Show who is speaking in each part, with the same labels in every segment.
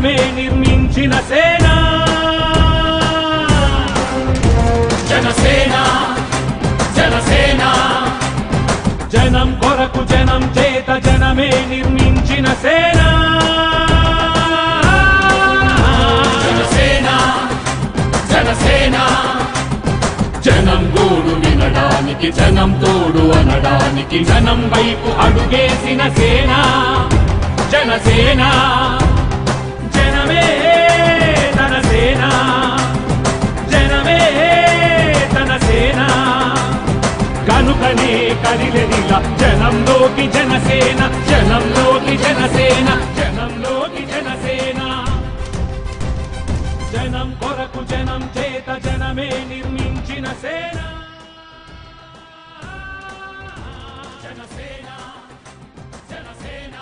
Speaker 1: జనమే నిర్మించిన సేన జనసేన జనసేన జనం కొరకు జనం చేత జనమే నిర్మించిన సేన జనసేన జనసేన జనం గోడు వినడానికి జనం తోడు అనడానికి జనం వైపు అడుగేసిన సేన జనసేన జనమే తన సేన జనమే తన సేన కనుకనే కదిలెదిలా జనంలోకి జనసేన జనంలోకి జనసేన జనంలోకి జనసేన జనం కొరకు జనం చేత జనమే నిర్మించిన సేన జనసేన జనసేన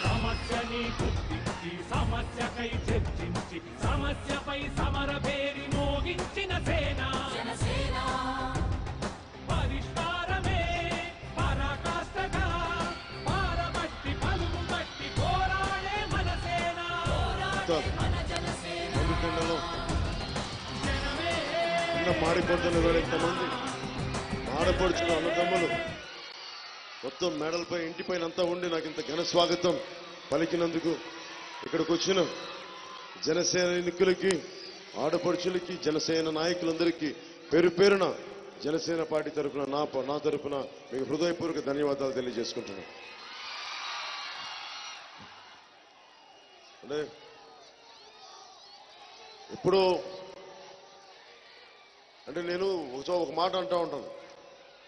Speaker 1: సమస్యని గుర్తించి సమస్యకై చర్చించి సమస్యపై సమర పేరి మోగించిన సేన జనసేన పరిష్కారమే పరాకాష్ఠగా పారబట్టి పలుగు బట్టి పోరాడే మన సేన మన జనసేన
Speaker 2: మాడిపడుతున్న వేళ ఇంతమంది ఆడపడుచున్న అన్నదమ్ములు మొత్తం మేడలపై ఇంటిపైన అంతా ఉండి నాకు ఇంత ఘన స్వాగతం పలికినందుకు ఇక్కడికి వచ్చిన జనసేన ఎన్నికలకి ఆడపడుచులకి జనసేన నాయకులందరికీ పేరు పేరున జనసేన పార్టీ తరఫున నా తరఫున మీకు హృదయపూర్వక ధన్యవాదాలు తెలియజేసుకుంటున్నాను. అంటే ఇప్పుడు అంటే నేను ఒక మాట అంటూ ఉంటాను,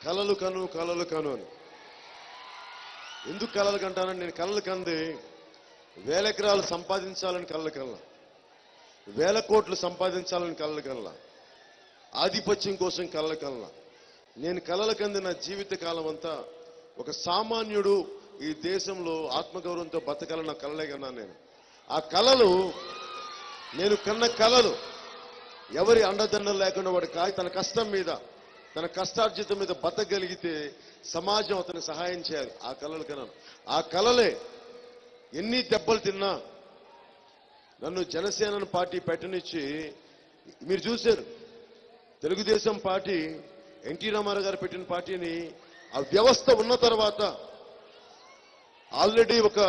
Speaker 2: కలలు కను కలలు కను అని. ఎందుకు కలలు కంటానని, నేను కలలు కంది వేల ఎకరాలు సంపాదించాలని కలలు కల్లా, వేల కోట్లు సంపాదించాలని కలలు కల్లా, ఆధిపత్యం కోసం కలలు కల్లా. నేను కలలు కంది నా జీవిత కాలం అంతా ఒక సామాన్యుడు ఈ దేశంలో ఆత్మగౌరవంతో బతకాలని నా కలలే కన్నా. నేను ఆ కలలు, నేను కన్న కలలు ఎవరి అండదండలు లేకుండా వాడు తన కష్టం మీద తన కష్టార్జితం మీద బతకగలిగితే సమాజం అతను సహాయం చేయాలి. ఆ కలలు కన్నాను. ఆ కలలే ఎన్ని దెబ్బలు తిన్నా నన్ను జనసేన పార్టీ పెట్టనిచ్చి, మీరు చూశారు తెలుగుదేశం పార్టీ ఎన్టీ రామారావు గారు పెట్టిన పార్టీని ఆ వ్యవస్థ ఉన్న తర్వాత ఆల్రెడీ ఒక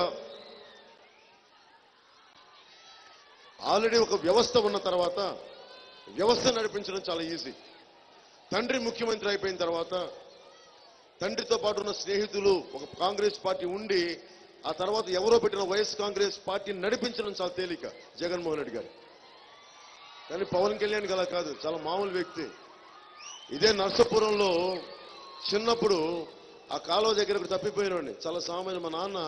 Speaker 2: వ్యవస్థ ఉన్న తర్వాత వ్యవస్థ నడిపించడం చాలా ఈజీ. తండ్రి ముఖ్యమంత్రి అయిపోయిన తర్వాత తండ్రితో పాటు ఉన్న స్నేహితులు ఒక కాంగ్రెస్ పార్టీ ఉండి ఆ తర్వాత ఎవరో పెట్టిన వైఎస్ కాంగ్రెస్ పార్టీని నడిపించడం చాలా తేలిక జగన్మోహన్ రెడ్డి గారు. కానీ పవన్ కళ్యాణ్ గల కాదు, చాలా మామూలు వ్యక్తి. ఇదే నర్సాపురంలో చిన్నప్పుడు ఆ కాలువ దగ్గరకు తప్పిపోయినండి, చాలా సామాన్య. మా నాన్న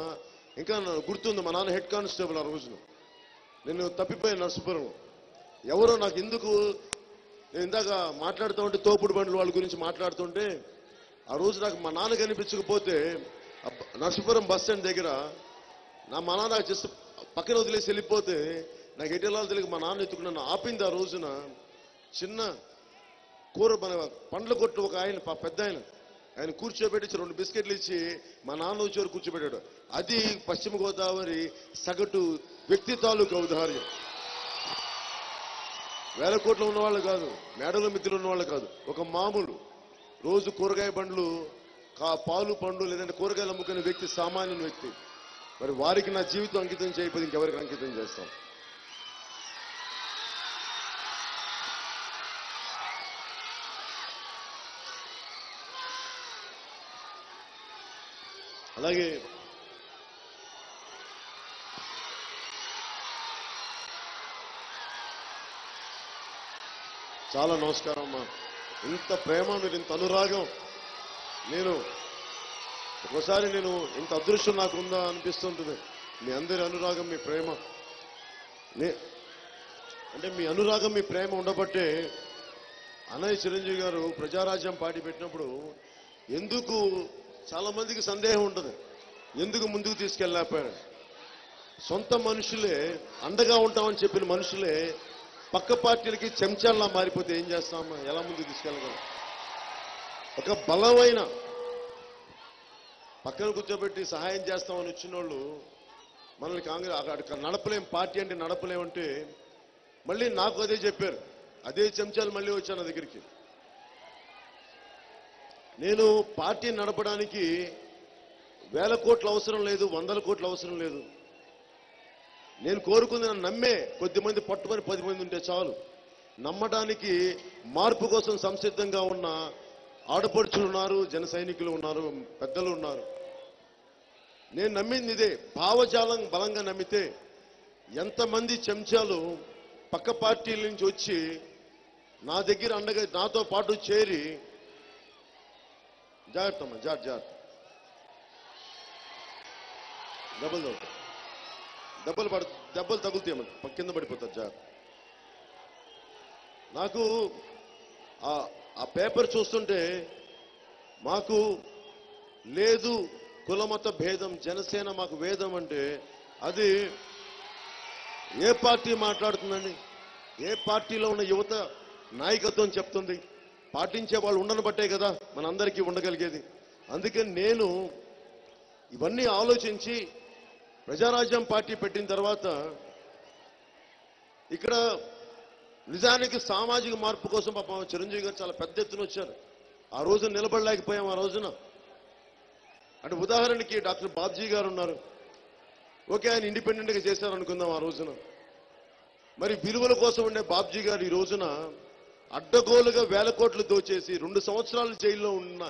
Speaker 2: ఇంకా గుర్తుంది, మా నాన్న హెడ్ కానిస్టేబుల్ ఆ రోజున. నేను తప్పిపోయాను నర్సాపురంలో. ఎవరో నాకు ఎందుకు, నేను ఇందాక మాట్లాడుతూ ఉంటే తోపుడు బండ్లు వాళ్ళ గురించి మాట్లాడుతుంటే ఆ రోజు నాకు మా నాన్న కనిపించకపోతే నర్సాపురం బస్ స్టాండ్ దగ్గర మా నాన్న జస్ట్ పక్కన వదిలేసి వెళ్ళిపోతే నాకు ఎటెళ్ళాలో తెలియక మా నాన్న ఎత్తుకుని నన్ను ఆపింది. ఆ రోజున చిన్న కూర పండ్ల కొట్టు ఒక ఆయన పెద్ద ఆయన కూర్చోబెట్టి 2 బిస్కెట్లు ఇచ్చి మా నాన్న వచ్చేవారు కూర్చోబెట్టాడు. అది పశ్చిమ గోదావరి సగటు వ్యక్తి తాలూకు ఔదార్యం. వేల కోట్లు ఉన్నవాళ్ళు కాదు, మేడల మిత్రులు ఉన్నవాళ్ళు కాదు, ఒక మామూలు రోజు కూరగాయ బండ్లు పాలు పండ్లు లేదంటే కూరగాయలు అమ్ముకునే వ్యక్తి, సామాన్యుని వ్యక్తి. మరి వారికి నా జీవితం అంకితం చేయకపోతే ఇంకెవరికి అంకితం చేస్తాం? అలాగే చాలా నమస్కారం అమ్మా. ఇంత ప్రేమ, మీరు ఇంత అనురాగం, నేను ఒకసారి ఇంత అదృష్టం నాకు ఉందా అనిపిస్తుంటుంది. మీ అందరి అనురాగం, మీ ప్రేమ, అంటే మీ అనురాగం, మీ ప్రేమ ఉండబట్టే అన్నయ్య చిరంజీవి గారు ప్రజారాజ్యం పార్టీ పెట్టినప్పుడు ఎందుకు చాలా మందికి సందేహం ఉంటుంది, ఎందుకు ముందుకు తీసుకెళ్ళలేకపోయాడు. సొంత మనుషులే అండగా ఉంటామని చెప్పిన మనుషులే పక్క పార్టీలకి చెంచాల్లా మారిపోతే ఏం చేస్తామా, ఎలా ముందుకు తీసుకెళ్ళగలం. ఒక బలమైన పక్కన కూర్చోబెట్టి సహాయం చేస్తామని వచ్చిన వాళ్ళు మనల్ని కాంగ్రెస్ అక్కడ నడపలేం, పార్టీ అంటే నడపలేమంటే మళ్ళీ నాకు అదే చెప్పారు. అదే చెంచాలు మళ్ళీ వచ్చాను నా దగ్గరికి. నేను పార్టీ నడపడానికి 1000 కోట్ల అవసరం లేదు, 100 కోట్ల అవసరం లేదు. నేను కోరుకుంది నన్ను నమ్మే కొద్దిమంది పట్టుకొని 10 మంది ఉంటే చాలు. నమ్మడానికి మార్పు కోసం సంసిద్ధంగా ఉన్న ఆడపడుచులు ఉన్నారు, జన సైనికులు ఉన్నారు, పెద్దలు ఉన్నారు. నేను నమ్మింది ఇదే. భావజాలం బలంగా నమ్మితే ఎంతమంది చెంచాలు పక్క పార్టీల నుంచి వచ్చి నా దగ్గర అండగా నాతో పాటు చేరి, జాగ్రత్త అమ్మా, జాగ్రత్త, దెబ్బలు తగులుతాయమ్మా, కింద పడిపోతారు, జాగ్రత్త. నాకు ఆ పేపర్ చూస్తుంటే మాకు లేదు కులమత భేదం, జనసేన మాకు వేదం అంటే అది ఏ పార్టీ మాట్లాడుతుందండి? ఏ పార్టీలో ఉన్న యువత నాయకత్వం చెప్తుంది? పాటించే వాళ్ళు ఉండను బట్టే కదా మనందరికీ ఉండగలిగేది. అందుకని నేను ఇవన్నీ ఆలోచించి ప్రజారాజ్యం పార్టీ పెట్టిన తర్వాత ఇక్కడ నిజానికి సామాజిక మార్పు కోసం పాపం చిరంజీవి గారు చాలా పెద్ద ఎత్తున వచ్చారు. ఆ రోజు నిలబడలేకపోయాం. ఆ రోజున అంటే ఉదాహరణకి డాక్టర్ బాబ్జీ గారు ఉన్నారు. ఓకే, ఆయన ఇండిపెండెంట్గా చేశారు అనుకుందాం ఆ రోజున. మరి విలువల కోసం ఉండే బాబ్జీ గారు ఈ రోజున అడ్డగోలుగా 1000 కోట్లు దోచేసి 2 సంవత్సరాలు జైల్లో ఉన్న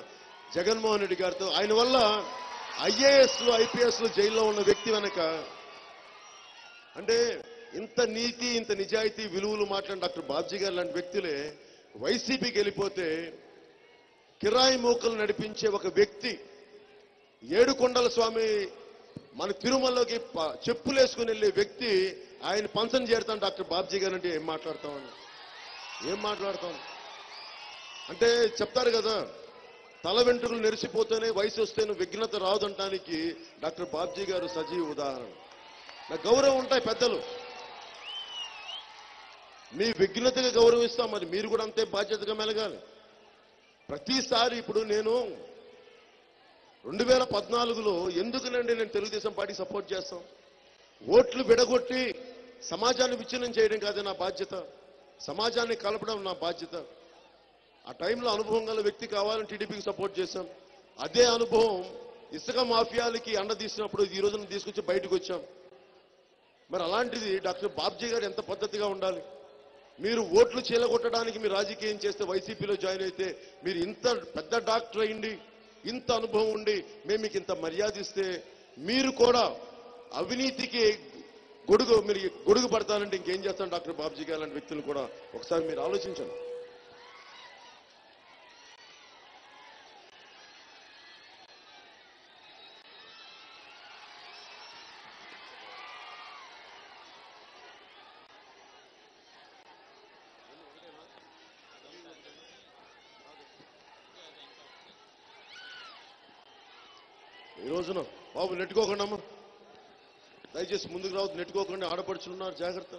Speaker 2: జగన్మోహన్ రెడ్డి గారితో, ఆయన వల్ల ఐఏఎస్లు ఐపీఎస్లు జైల్లో ఉన్న వ్యక్తి వెనక అంటే ఇంత నీతి, ఇంత నిజాయితీ, విలువలు మాట్లాడిన డాక్టర్ బాబ్జీ గారు లాంటి వ్యక్తులే వైసీపీకి వెళ్ళిపోతే కిరాయి మూకలు నడిపించే ఒక వ్యక్తి ఏడుకొండల స్వామి మన తిరుమలలోకి చెప్పులేసుకుని వెళ్ళే వ్యక్తి ఆయన పంచం చేరుతాను డాక్టర్ బాబ్జీ గారు అంటే ఏం మాట్లాడతామని, ఏం మాట్లాడతాం అంటే చెప్తారు కదా, తల వెంట్రుకలు నెరిసిపోతేనే వయసు వస్తేనే విఘ్నత రాదంటానికి డాక్టర్ బాబ్జీ గారు సజీవ ఉదాహరణ. నాకు గౌరవం ఉంటాయి పెద్దలు, మీ విఘ్నతగా గౌరవిస్తాం, మరి మీరు కూడా అంతే బాధ్యతగా మెలగాలి. ప్రతిసారి ఇప్పుడు నేను 2014లో ఎందుకునండి నేను తెలుగుదేశం పార్టీ సపోర్ట్ చేస్తాం? ఓట్లు విడగొట్టి సమాజాన్ని విచ్ఛిన్నం చేయడం కాదే నా బాధ్యత, సమాజాన్ని కలపడం నా బాధ్యత. ఆ టైంలో అనుభవం గల వ్యక్తి కావాలని టీడీపీకి సపోర్ట్ చేశాం. అదే అనుభవం ఇసుక మాఫియాలకి అండ తీసినప్పుడు ఈ రోజున తీసుకొచ్చి బయటకు వచ్చాం. మరి అలాంటిది డాక్టర్ బాబ్జీ గారు ఎంత పద్ధతిగా ఉండాలి? మీరు ఓట్లు చీలగొట్టడానికి మీరు రాజకీయం చేస్తే, వైసీపీలో జాయిన్ అయితే, మీరు ఇంత పెద్ద డాక్టర్ అయింది, ఇంత అనుభవం ఉండి మేము మీకు ఇంత మర్యాద ఇస్తే మీరు కూడా అవినీతికి గొడుగు పడతానంటే ఇంకేం చేస్తాను డాక్టర్ బాబ్జీ గారు లాంటి వ్యక్తులు కూడా ఒకసారి మీరు ఆలోచించండి. ఈ రోజున బాబు నెట్టుకోకుండా అమ్మా, దయచేసి ముందుకు రావద్దు, నెట్టుకోకుండా, ఆడపడుచులున్నారు, జాగ్రత్త.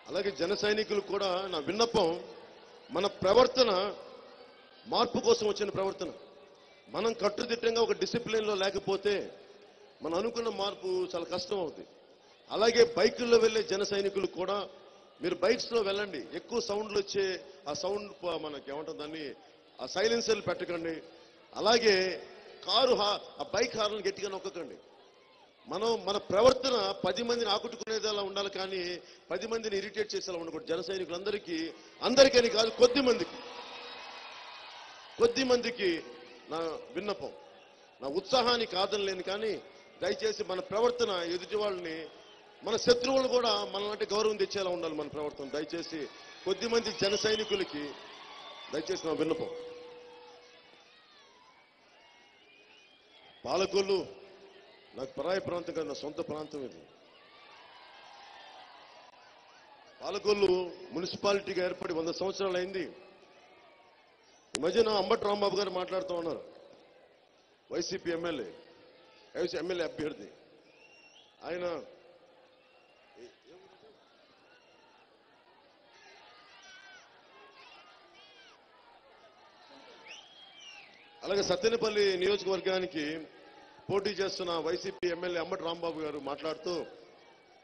Speaker 2: అలాగే జన సైనికులకు కూడా నా విన్నపం, మన ప్రవర్తన మార్పు కోసం వచ్చిన ప్రవర్తన. మనం కట్టుదిట్టంగా ఒక డిసిప్లిన్లో లేకపోతే మనం అనుకున్న మార్పు చాలా కష్టం అవుతుంది. అలాగే బైకుల్లో వెళ్ళే జన సైనికులు కూడా మీరు బైక్స్లో వెళ్ళండి, ఎక్కువ సౌండ్లు వచ్చే ఆ సౌండ్ మనకి ఏమంటుంది దాన్ని, ఆ సైలెన్సర్లు పెట్టకండి. అలాగే ఆ బైక్ హార్న్ గట్టిగా నొక్కకండి. మన ప్రవర్తన 10 మందిని ఆకట్టుకునేలా ఉండాలి, కానీ 10 మందిని ఇరిటేట్ చేసేలా ఉండకూడదు. జన సైనికులందరికీ కాదు, కొద్ది మందికి నా విన్నపం. నా ఉత్సాహాన్ని కాదనలేను, కానీ దయచేసి మన ప్రవర్తన ఎదుటి వాళ్ళని, మన శత్రువులు కూడా మనలాంటి గౌరవం తెచ్చేలా ఉండాలి మన ప్రవర్తన. దయచేసి కొద్దిమంది జన సైనికులకి దయచేసి నా విన్నపం. పాలకొల్లు నాకు పరాయి ప్రాంతం కాదు, నా సొంత ప్రాంతం ఇది. పాలకొల్లు మున్సిపాలిటీగా ఏర్పడి 100 సంవత్సరాలు అయింది. ఈ మధ్యన అంబటి రాంబాబు గారు మాట్లాడుతూ ఉన్నారు. వైసీపీ ఎమ్మెల్యే అభ్యర్థి ఆయన అలాగే సత్తెనపల్లి నియోజకవర్గానికి పోటీ చేస్తున్న వైసీపీ ఎమ్మెల్యే అంబటి రాంబాబు గారు మాట్లాడుతూ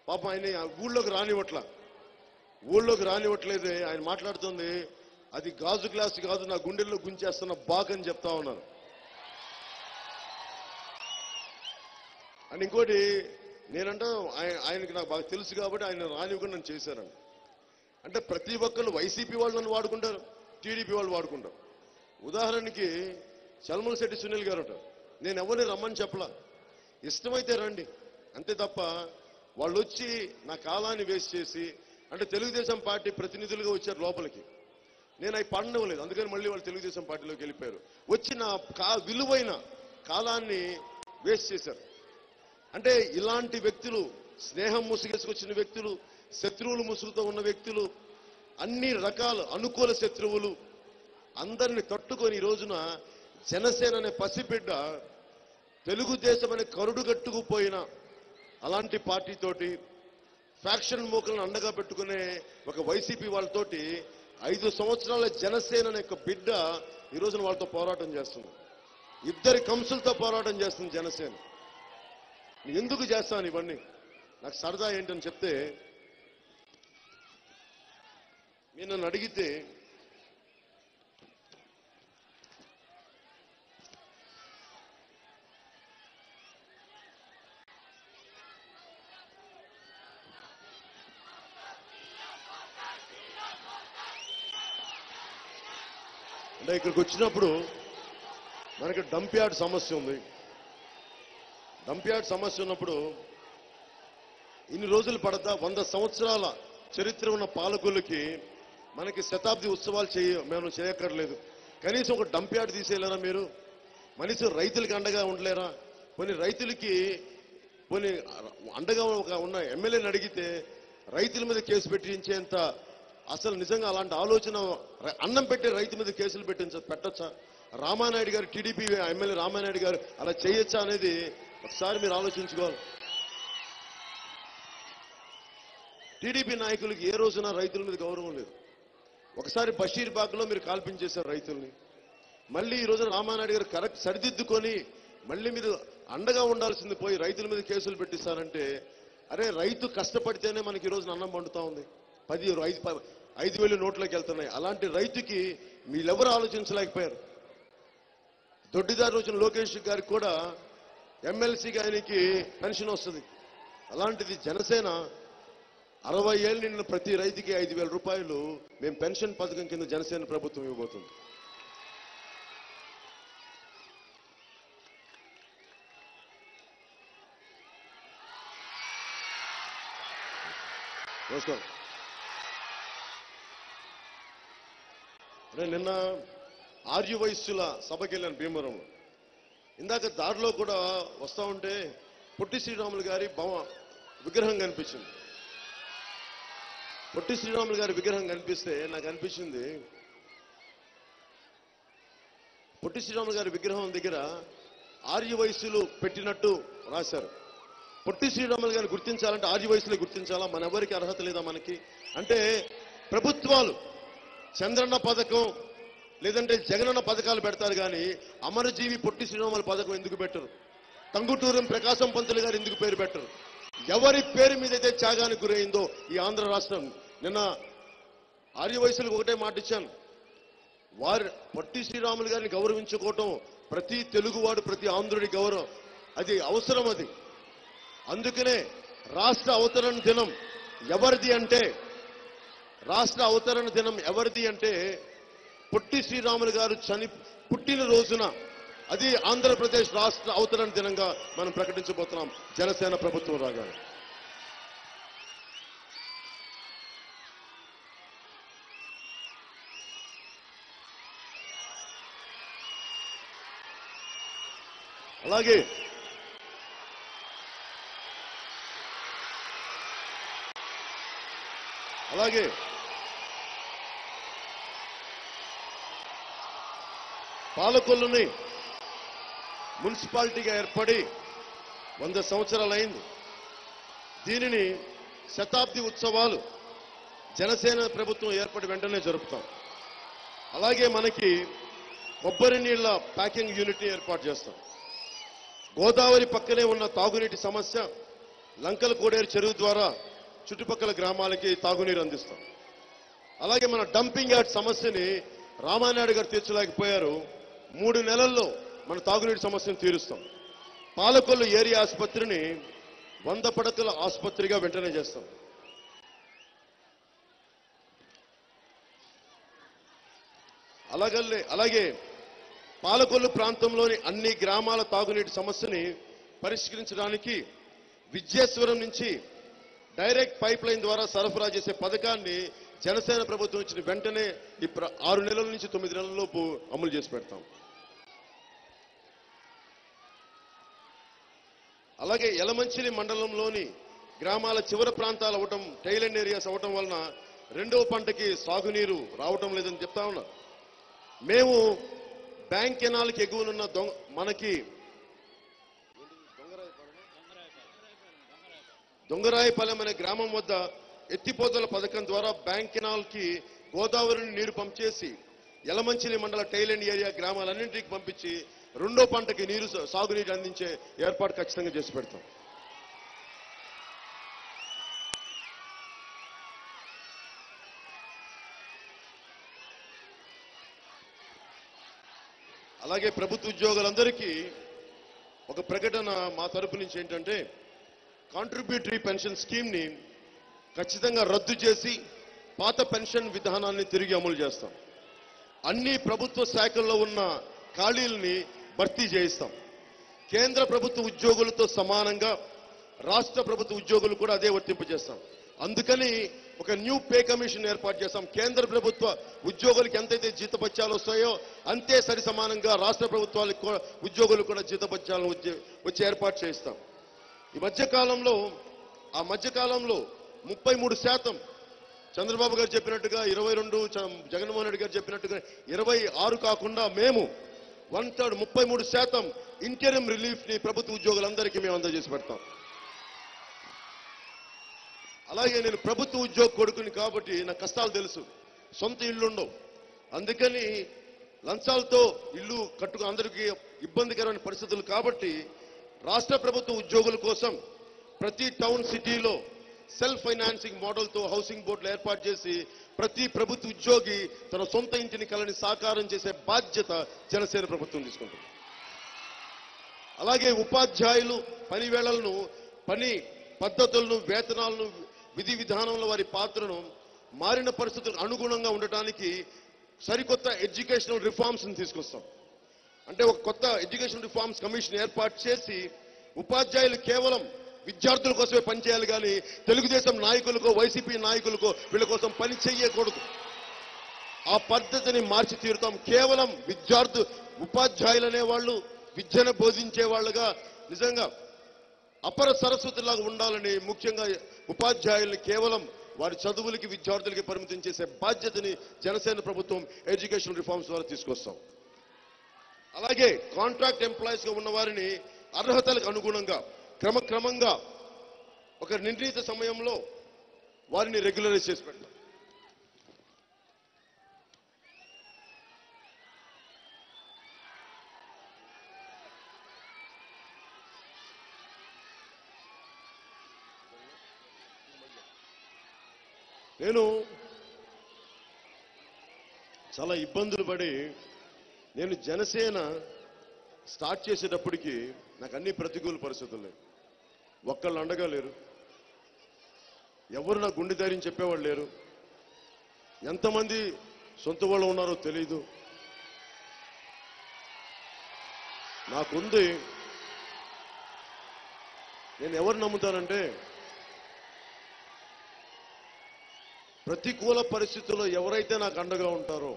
Speaker 2: పాపం ఆయన ఊళ్ళోకి రానివ్వట్లేదే. ఆయన మాట్లాడుతుంది అది గాజు గ్లాస్ కాదు, నా గుండెల్లో గుంచేస్తున్న బాగ్ అని చెప్తా ఉన్నారు. అండ్ ఇంకోటి నేనంట ఆయనకి నాకు బాగా తెలుసు కాబట్టి ఆయన రానివ్వకుండా నన్ను చేశారని. అంటే ప్రతి ఒక్కళ్ళు వైసీపీ వాళ్ళు నన్ను వాడుకుంటారు, టీడీపీ వాళ్ళు వాడుకుంటారు. ఉదాహరణకి చల్మల శెట్టి సునీల్ గారు ఉంటారు. నేను ఎవరిని రమ్మని చెప్పలా, ఇష్టమైతే రండి అంతే తప్ప వాళ్ళు వచ్చి నా కాలాన్ని వేస్ట్ చేసి, అంటే తెలుగుదేశం పార్టీ ప్రతినిధులుగా వచ్చారు లోపలికి, నేను అవి పడనివ్వలేదు. అందుకని మళ్ళీ వాళ్ళు తెలుగుదేశం పార్టీలోకి వెళ్ళిపోయారు. వచ్చి నా విలువైన కాలాన్ని వేస్ట్ చేశారు. అంటే ఇలాంటి వ్యక్తులు, స్నేహం ముసుగేసుకొచ్చిన వ్యక్తులు, శత్రువులు ముసుగుతో ఉన్న వ్యక్తులు, అన్ని రకాల అనుకూల శత్రువులు అందరిని తట్టుకొని ఈ రోజున జనసేన అనే పసిబిడ్డ తెలుగుదేశం అనే కరుడు కట్టుకుపోయిన అలాంటి పార్టీతోటి ఫ్యాక్షన్ మూకలను అండగా పెట్టుకునే ఒక వైసీపీ వాళ్ళతోటి 5 సంవత్సరాల జనసేన అనే ఒక బిడ్డ ఈ రోజున వాళ్ళతో పోరాటం చేస్తుంది. ఇద్దరి కంసులతో పోరాటం చేస్తుంది జనసేన. ఎందుకు చేస్తాను ఇవన్నీ? నాకు సరదా ఏంటని చెప్తే, మీరు నన్ను అడిగితే అంటే ఇక్కడికి వచ్చినప్పుడు మనకి డంప్ యార్డ్ సమస్య ఉంది. డంప్ యార్డ్ సమస్య ఉన్నప్పుడు ఇన్ని రోజులు పడతా 100 సంవత్సరాల చరిత్ర ఉన్న పాలకులకి మనకి శతాబ్ది ఉత్సవాలు మేము చేయక్కర్లేదు. కనీసం ఒక డంప్ యార్డ్ తీసేయలేరా మీరు? కనీసం రైతులకి అండగా ఉండలేరా? కొన్ని రైతులకి కొన్ని అండగా ఉన్న ఎమ్మెల్యేని అడిగితే రైతుల మీద కేసు పెట్టించేంత అసలు నిజంగా అలాంటి ఆలోచన, అన్నం పెట్టే రైతు మీద కేసులు పెట్టచ్చా? రామానాయుడు గారు, టీడీపీ ఎమ్మెల్యే రామానాయుడు గారు అలా చేయొచ్చా అనేది ఒకసారి మీరు ఆలోచించుకోవాలి. టీడీపీ నాయకులకి ఏ రోజున రైతుల మీద గౌరవం లేదు. ఒకసారి బషీర్బాగ్లో మీరు కాల్పించేశారు రైతుల్ని. మళ్ళీ ఈ రోజున రామానాయుడు గారు కరెక్ట్ సరిదిద్దుకొని మళ్ళీ మీరు అండగా ఉండాల్సింది పోయి రైతుల మీద కేసులు పెట్టిస్తారంటే, అరే రైతు కష్టపడితేనే మనకి ఈ రోజున అన్నం పండుతా ఉంది. 5,000 నోట్లోకి వెళ్తున్నాయి. అలాంటి రైతుకి మీరెవరు ఆలోచించలేకపోయారు. దొడ్డిదారు వచ్చిన లోకేష్ గారికి కూడా ఎమ్మెల్సీగా ఆయనకి పెన్షన్ వస్తుంది. అలాంటిది జనసేన 60 ఏళ్ళు నిండిన ప్రతి రైతుకి 5,000 రూపాయలు మేము పెన్షన్ పథకం కింద జనసేన ప్రభుత్వం ఇవ్వబోతుంది. నమస్కారం. నేను నిన్న ఆర్యవైశ్యుల సభకి వెళ్ళాను భీమవరంలో. ఇందాక దారిలో కూడా వస్తా ఉంటే పొట్టి శ్రీరాములు గారి విగ్రహం కనిపించింది. పొట్టి శ్రీరాములు గారి విగ్రహం కనిపిస్తే నాకు అనిపించింది, పొట్టి శ్రీరాములు గారి విగ్రహం దగ్గర ఆర్యవైశ్యులు పెట్టినట్టు రాశారు. పొట్టి శ్రీరాములు గారిని గుర్తించాలంటే ఆర్యవైశ్యులే గుర్తించాలా? మన ఎవరికి అర్హత లేదా మనకి? అంటే ప్రభుత్వాలు చంద్రన్న పథకం లేదంటే జగనన్న పథకాలు పెడతారు కానీ అమరజీవి పొట్టి శ్రీరాముల పథకం ఎందుకు పెట్టరు? టంగుటూరం ప్రకాశం పంతులు గారు ఎందుకు పేరు పెట్టరు? ఎవరి పేరు మీద అయితే త్యాగానికి గురైందో ఈ ఆంధ్ర రాష్ట్రం. నిన్న ఆర్యవైశ్యులకు ఒకటే మాట ఇచ్చాను, వారు పొట్టి శ్రీరాములు గారిని గౌరవించుకోవటం ప్రతి తెలుగువాడు, ప్రతి ఆంధ్రుడి గౌరవం, అది అవసరం. అది అందుకనే రాష్ట్ర అవతరణ దినం ఎవరిది అంటే, రాష్ట్ర అవతరణ దినం ఎవరిది అంటే పొట్టి శ్రీరాములు గారు పుట్టిన రోజున, అది ఆంధ్రప్రదేశ్ రాష్ట్ర అవతరణ దినంగా మనం ప్రకటించబోతున్నాం జనసేన ప్రభుత్వం రాగానే. అలాగే అలాగే పాలకొల్లుని మున్సిపాలిటీగా ఏర్పడి 100 సంవత్సరాలైంది. దీనిని శతాబ్ది ఉత్సవాలు జనసేన ప్రభుత్వం ఏర్పడి వెంటనే జరుపుతాం. అలాగే మనకి కొబ్బరి నీళ్ల ప్యాకింగ్ యూనిట్ని ఏర్పాటు చేస్తాం. గోదావరి పక్కనే ఉన్న తాగునీటి సమస్య లంకల కోడేరు చెరువు ద్వారా చుట్టుపక్కల గ్రామాలకి తాగునీరు అందిస్తాం. అలాగే మన డంపింగ్ యార్డ్ సమస్యని రామానాయుడు గారు తీర్చలేకపోయారు. 3 నెలల్లో మన తాగునీటి సమస్యను తీరుస్తాం. పాలకొల్లు ఏరియా ఆసుపత్రిని 100 పడకల ఆసుపత్రిగా వెంటనే చేస్తాం. అలాగే పాలకొల్లు ప్రాంతంలోని అన్ని గ్రామాల తాగునీటి సమస్యని పరిష్కరించడానికి విద్యేశ్వరం నుంచి డైరెక్ట్ పైప్ లైన్ ద్వారా సరఫరా చేసే పథకాన్ని జనసేన ప్రభుత్వం ఇచ్చిన వెంటనే 6 నెలల నుంచి 9 నెలల లోపు అమలు చేసి పెడతాం. అలాగే యలమంచిలి మండలంలోని గ్రామాల చివరి ప్రాంతాలు అవ్వటం, టైలెండ్ ఏరియాస్ అవ్వటం వలన 2వ పంటకి సాగునీరు రావటం లేదని చెప్తా ఉన్నా. మేము బ్యాంక్ కెనాల్కి ఎగువనున్న మనకి దొంగరాయపాలెం అనే గ్రామం వద్ద ఎత్తిపోతల పథకం ద్వారా బ్యాంక్ కెనాల్కి గోదావరిని నీరు పంప్ చేసి యలమంచిలి మండల టైలెండ్ ఏరియా గ్రామాలన్నింటికి పంపించి 2వ పంటకి సాగునీరు అందించే ఏర్పాటు ఖచ్చితంగా చేసి పెడతాం. అలాగే ప్రభుత్వ ఉద్యోగులందరికీ ఒక ప్రకటన మా తరపు నుంచి ఏంటంటే, కాంట్రిబ్యూటరీ పెన్షన్ స్కీమ్ ని ఖచ్చితంగా రద్దు చేసి పాత పెన్షన్ విధానాన్ని తిరిగి అమలు చేస్తాం. అన్ని ప్రభుత్వ శాఖల్లో ఉన్న ఖాళీల్ని భర్తీ చేయిస్తాం. కేంద్ర ప్రభుత్వ ఉద్యోగులతో సమానంగా రాష్ట్ర ప్రభుత్వ ఉద్యోగులు కూడా అదే వర్తింపజేస్తాం. అందుకని ఒక న్యూ పే కమిషన్ ఏర్పాటు చేస్తాం. కేంద్ర ప్రభుత్వ ఉద్యోగులకు ఎంతైతే జీతభత్యాలు వస్తాయో అంతే సరి సమానంగా రాష్ట్ర ప్రభుత్వాలకు ఉద్యోగులు కూడా జీతభత్యాలను వచ్చి ఏర్పాటు చేయిస్తాం. ఈ మధ్యకాలంలో 33% చంద్రబాబు గారు చెప్పినట్టుగా 22, జగన్మోహన్ రెడ్డి గారు చెప్పినట్టుగా 26 కాకుండా మేము 1/3 33% ఇంటరిమ్ రిలీఫ్ ని ప్రభుత్వ ఉద్యోగులందరికీ మేము అందజేసి పెడతాం. అలాగే నేను ప్రభుత్వ ఉద్యోగ కొడుకుని కాబట్టి నాకు కష్టాలు తెలుసు. సొంత ఇల్లు ఉండవు. అందుకని లంచాలతో ఇల్లు కట్టుకు అందరికీ ఇబ్బందికరమైన పరిస్థితులు కాబట్టి రాష్ట్ర ప్రభుత్వ ఉద్యోగుల కోసం ప్రతి టౌన్ సిటీలో సెల్ఫ్ ఫైనాన్సింగ్ మోడల్తో హౌసింగ్ బోర్డులు ఏర్పాటు చేసి ప్రతి ప్రభుత్వ ఉద్యోగి తన సొంత ఇంటిని కలని సాకారం చేసే బాధ్యత జనసేన ప్రభుత్వం తీసుకుంటుంది. అలాగే ఉపాధ్యాయులు పని వేళలను, పని పద్ధతులను, వేతనాలను, విధి విధానంలో వారి పాత్రను మారిన పరిస్థితులకు అనుగుణంగా ఉండటానికి సరికొత్త ఎడ్యుకేషనల్ రిఫార్మ్స్ తీసుకొస్తాం. అంటే ఒక కొత్త ఎడ్యుకేషన్ రిఫార్మ్స్ కమిషన్ ఏర్పాటు చేసి ఉపాధ్యాయులు కేవలం విద్యార్థుల కోసమే పనిచేయాలి కానీ తెలుగుదేశం నాయకులకో, వైసీపీ నాయకులకో వీళ్ళ కోసం పని చేయకూడదు. ఆ పద్ధతిని మార్చి తీరుతాం. కేవలం ఉపాధ్యాయులు అనేవాళ్ళు విద్యను బోధించే వాళ్ళుగా నిజంగా అపర సరస్వతిలాగా ఉండాలని, ముఖ్యంగా ఉపాధ్యాయుల్ని కేవలం వారి చదువులకి, విద్యార్థులకి పరిమితం చేసే బాధ్యతని జనసేన ప్రభుత్వం ఎడ్యుకేషన్ రిఫార్మ్స్ ద్వారా తీసుకొస్తాం. అలాగే కాంట్రాక్ట్ ఎంప్లాయీస్ గా ఉన్న వారిని అర్హతలకు అనుగుణంగా క్రమక్రమంగా ఒక నిర్ణీత సమయంలో వారిని రెగ్యులరైజ్ చేసి పెడతాం. నేను చాలా ఇబ్బందులు పడి నేను జనసేన స్టార్ట్ చేసేటప్పటికి నాకు అన్ని ప్రతికూల పరిస్థితులు, ఒక్కళ్ళు అండగా లేరు, ఎవరు నా గుండె ధైర్యం చెప్పేవాళ్ళు లేరు, ఎంతమంది సొంత వాళ్ళు ఉన్నారో తెలీదు. నాకుంది, నేను ఎవరు నమ్ముతానంటే ప్రతికూల పరిస్థితుల్లో ఎవరైతే నాకు అండగా ఉంటారో